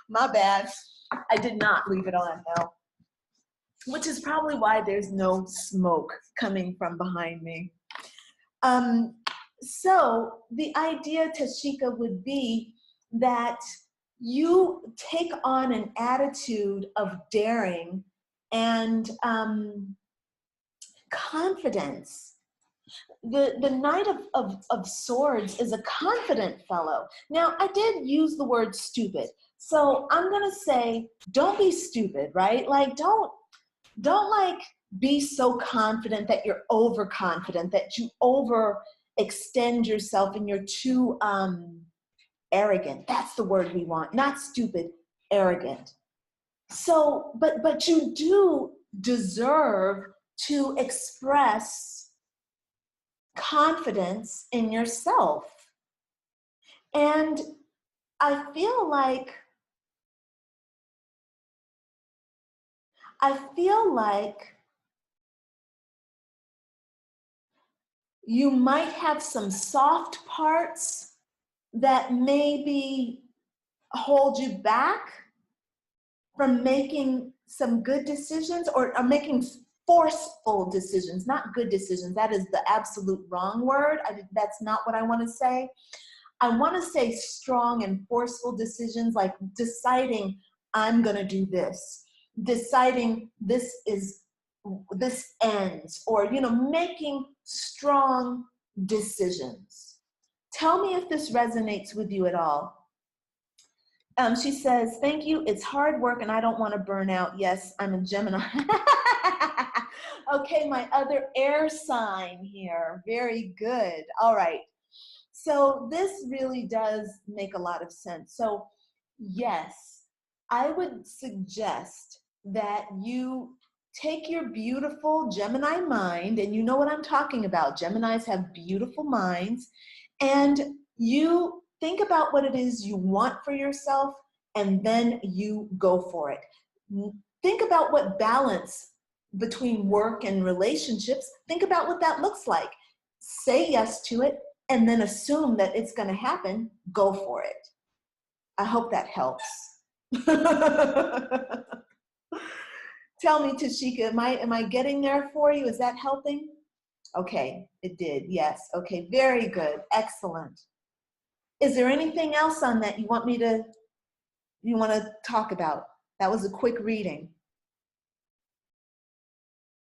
My bad. I did not leave it on, no. Which is probably why there's no smoke coming from behind me. So the idea, Tashika, would be that you take on an attitude of daring and confidence. The Knight of Swords is a confident fellow. Now, I did use the word stupid. So I'm going to say, don't be stupid, right? Like, don't like be so confident that you're overconfident, that you overextend yourself and you're too arrogant. That's the word we want. Not stupid, arrogant. So, but you do deserve to express confidence in yourself. And I feel like you might have some soft parts that maybe hold you back from making some good decisions or making forceful decisions, not good decisions. That is the absolute wrong word. That's not what I want to say. I want to say strong and forceful decisions, like deciding I'm going to do this, deciding this ends, or, making strong decisions. Tell me if this resonates with you at all. She says, thank you. It's hard work and I don't want to burn out. Yes, I'm a Gemini. Okay, my other air sign here. Very good. All right. So this really does make a lot of sense. So yes, I would suggest that you take your beautiful Gemini mind, and you know what I'm talking about. Geminis have beautiful minds, and you think about what it is you want for yourself, and then you go for it. Think about what balance between work and relationships, think about what that looks like. Say yes to it, and then assume that it's going to happen. Go for it. I hope that helps. Tell me, Tashika, am I getting there for you? Is that helping? Okay, it did. Yes. Okay, very good. Excellent. Is there anything else on that you want to talk about? That was a quick reading.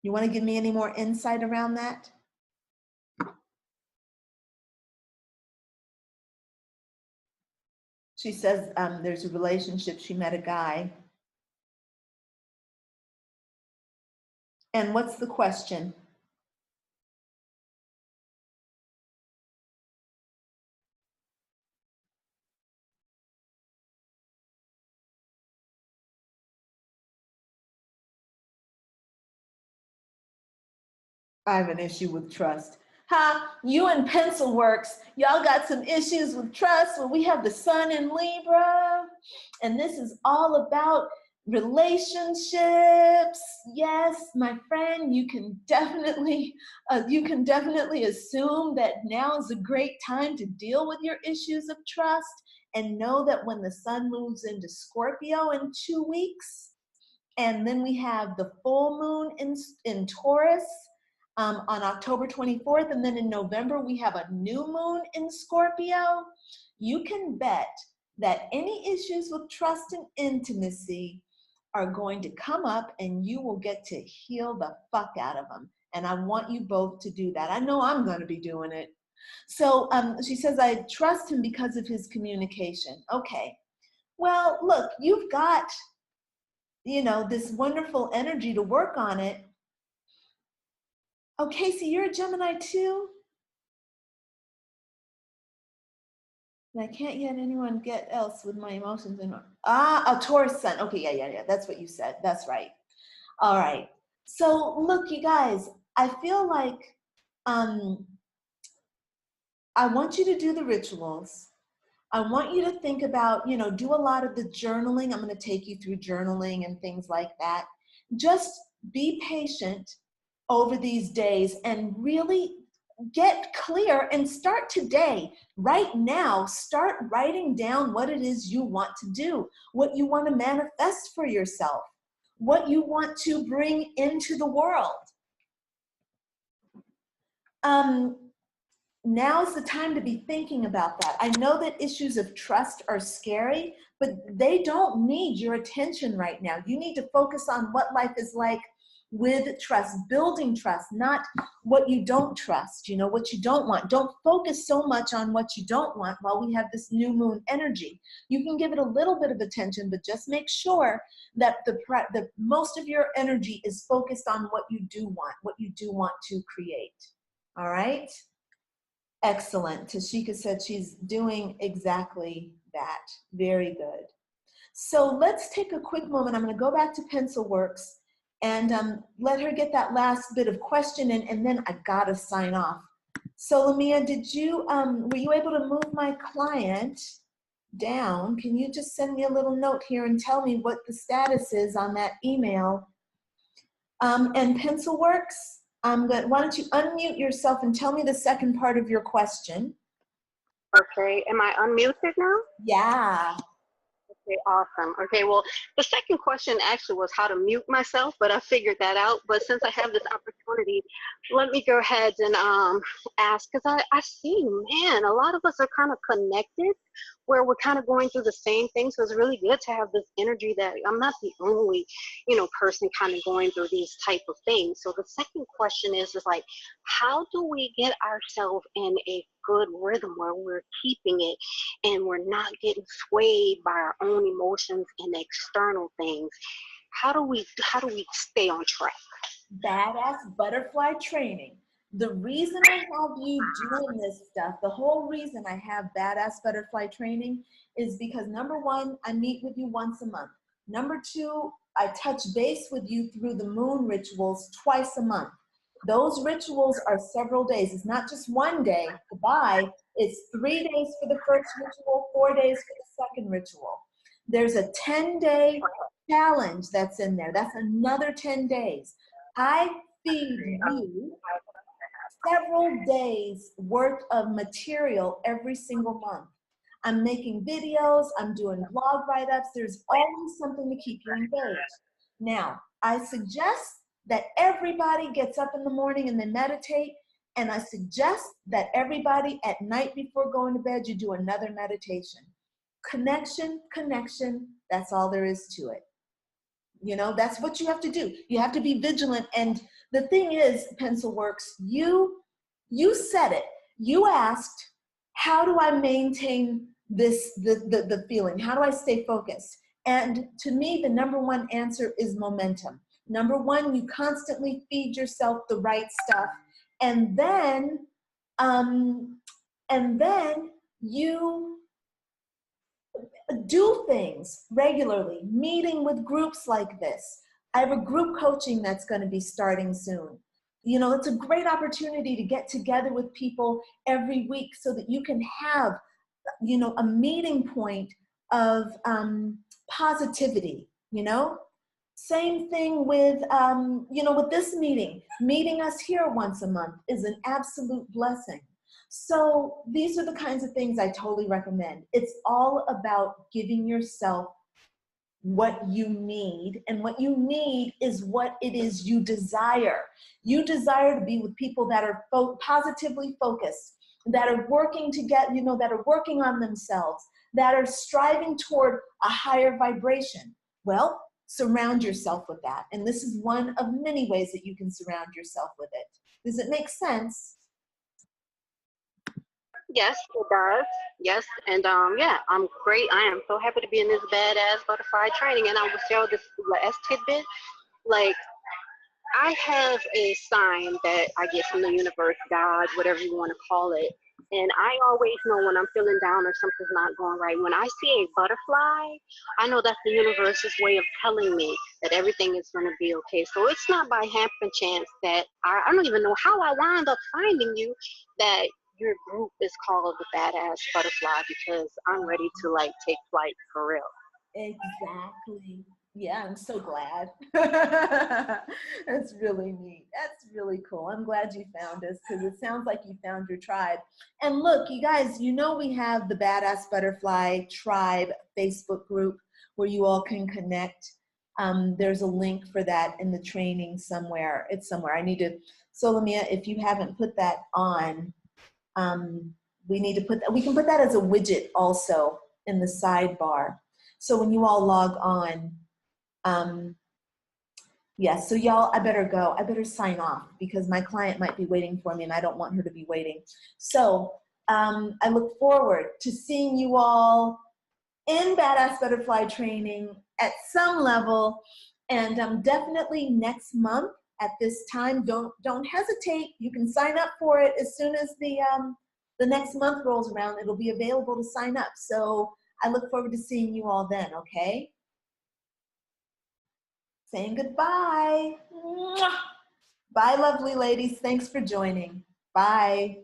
You want to give me any more insight around that? She says there's a relationship. She met a guy. And what's the question? I have an issue with trust. Ha, you and Pencilworks, y'all got some issues with trust. Well, we have the sun in Libra, and this is all about relationships. Yes, my friend, you can definitely assume that now is a great time to deal with your issues of trust, and know that when the sun moves into Scorpio in 2 weeks, and then we have the full moon in Taurus on October 24th, and then in November we have a new moon in Scorpio. You can bet that any issues with trust and intimacy are going to come up, and you will get to heal the fuck out of them. And I want you both to do that. I know I'm going to be doing it. So she says, I trust him because of his communication. Okay. Well, look, you've got, this wonderful energy to work on it. Oh, Casey, you're a Gemini too? And I can't yet anyone get else with my emotions in. A Taurus sun. Okay, yeah. That's what you said. That's right. All right. So look, you guys, I feel like I want you to do the rituals. I want you to think about, do a lot of the journaling. I'm going to take you through journaling and things like that. Just be patient over these days and really get clear and start today. Right now, start writing down what it is you want to do, what you want to manifest for yourself, what you want to bring into the world. Now's the time to be thinking about that. I know that issues of trust are scary, but they don't need your attention right now. You need to focus on what life is like with trust, building trust, not what you don't trust, what you don't want. Don't focus so much on what you don't want while we have this new moon energy. You can give it a little bit of attention, but just make sure that the most of your energy is focused on what you do want to create. All right? Excellent. Tashika said she's doing exactly that. Very good. So let's take a quick moment. I'm going to go back to Pencilworks and let her get that last bit of question in, and then I got to sign off. So Lamia, were you able to move my client down? Can you just send me a little note here and tell me what the status is on that email? And Pencilworks, why don't you unmute yourself and tell me the second part of your question? Okay, am I unmuted now? Yeah. Okay, awesome. Okay, well, the second question actually was how to mute myself, but I figured that out. But since I have this opportunity, let me go ahead and ask, because I see, man, a lot of us are kind of connected, where we're kind of going through the same thing. So it's really good to have this energy that I'm not the only, person kind of going through these type of things. So the second question is like, how do we get ourselves in a good rhythm where we're keeping it and we're not getting swayed by our own emotions and external things? How do we stay on track? Badass butterfly training. The reason I have you doing this stuff, the whole reason I have badass butterfly training is because number one, I meet with you once a month. Number two, I touch base with you through the moon rituals twice a month. Those rituals are several days. It's not just one day, goodbye. It's 3 days for the first ritual, 4 days for the second ritual. There's a 10-day challenge that's in there. That's another 10 days. I feed you several days worth of material every single month. I'm making videos, I'm doing blog write-ups. There's always something to keep you engaged. Now, I suggest that everybody gets up in the morning and they meditate And I suggest that everybody at night before going to bed, you do another meditation. Connection, connection, that's all there is to it. You know, that's what you have to do. You have to be vigilant. And the thing is, PencilWorks, you said it. You asked, how do I maintain the feeling? How do I stay focused? And to me, the number one answer is momentum. Number one, you constantly feed yourself the right stuff. And then you do things regularly, meeting with groups like this. I have a group coaching that's going to be starting soon. You know, it's a great opportunity to get together with people every week so that you can have, you know, a meeting point of positivity, you know? Same thing with, you know, with this meeting. Meeting us here once a month is an absolute blessing. So these are the kinds of things I totally recommend. It's all about giving yourself what you need, and what you need is what it is you desire. You desire to be with people that are positively focused, that are working to get, you know, that are working on themselves, that are striving toward a higher vibration. Well, surround yourself with that. And this is one of many ways that you can surround yourself with it. Does it make sense? Yes, it does. Yes, and yeah, I'm great. I am so happy to be in this badass butterfly training. And I will share this last tidbit. Like, I have a sign that I get from the universe, God, whatever you want to call it. And I always know when I'm feeling down or something's not going right. When I see a butterfly, I know that's the universe's way of telling me that everything is going to be okay. So it's not by happen chance that I don't even know how I wound up finding you, that your group is called the Badass Butterfly, because I'm ready to like take flight for real. Exactly. Yeah, I'm so glad. That's really neat. That's really cool. I'm glad you found us, because it sounds like you found your tribe. And look, you guys, you know we have the Badass Butterfly Tribe Facebook group where you all can connect. There's a link for that in the training somewhere. It's somewhere. I need to, Solomia, if you haven't put that on, we need to put that, we can put that as a widget also in the sidebar. So when you all log on, yeah, so y'all, I better go. I better sign off because my client might be waiting for me and I don't want her to be waiting. So I look forward to seeing you all in Badass Butterfly training at some level, and definitely next month at this time. Don't hesitate. You can sign up for it as soon as the next month rolls around. It'll be available to sign up. So I look forward to seeing you all then, okay? Saying goodbye. Mwah. Bye, lovely ladies. Thanks for joining. Bye.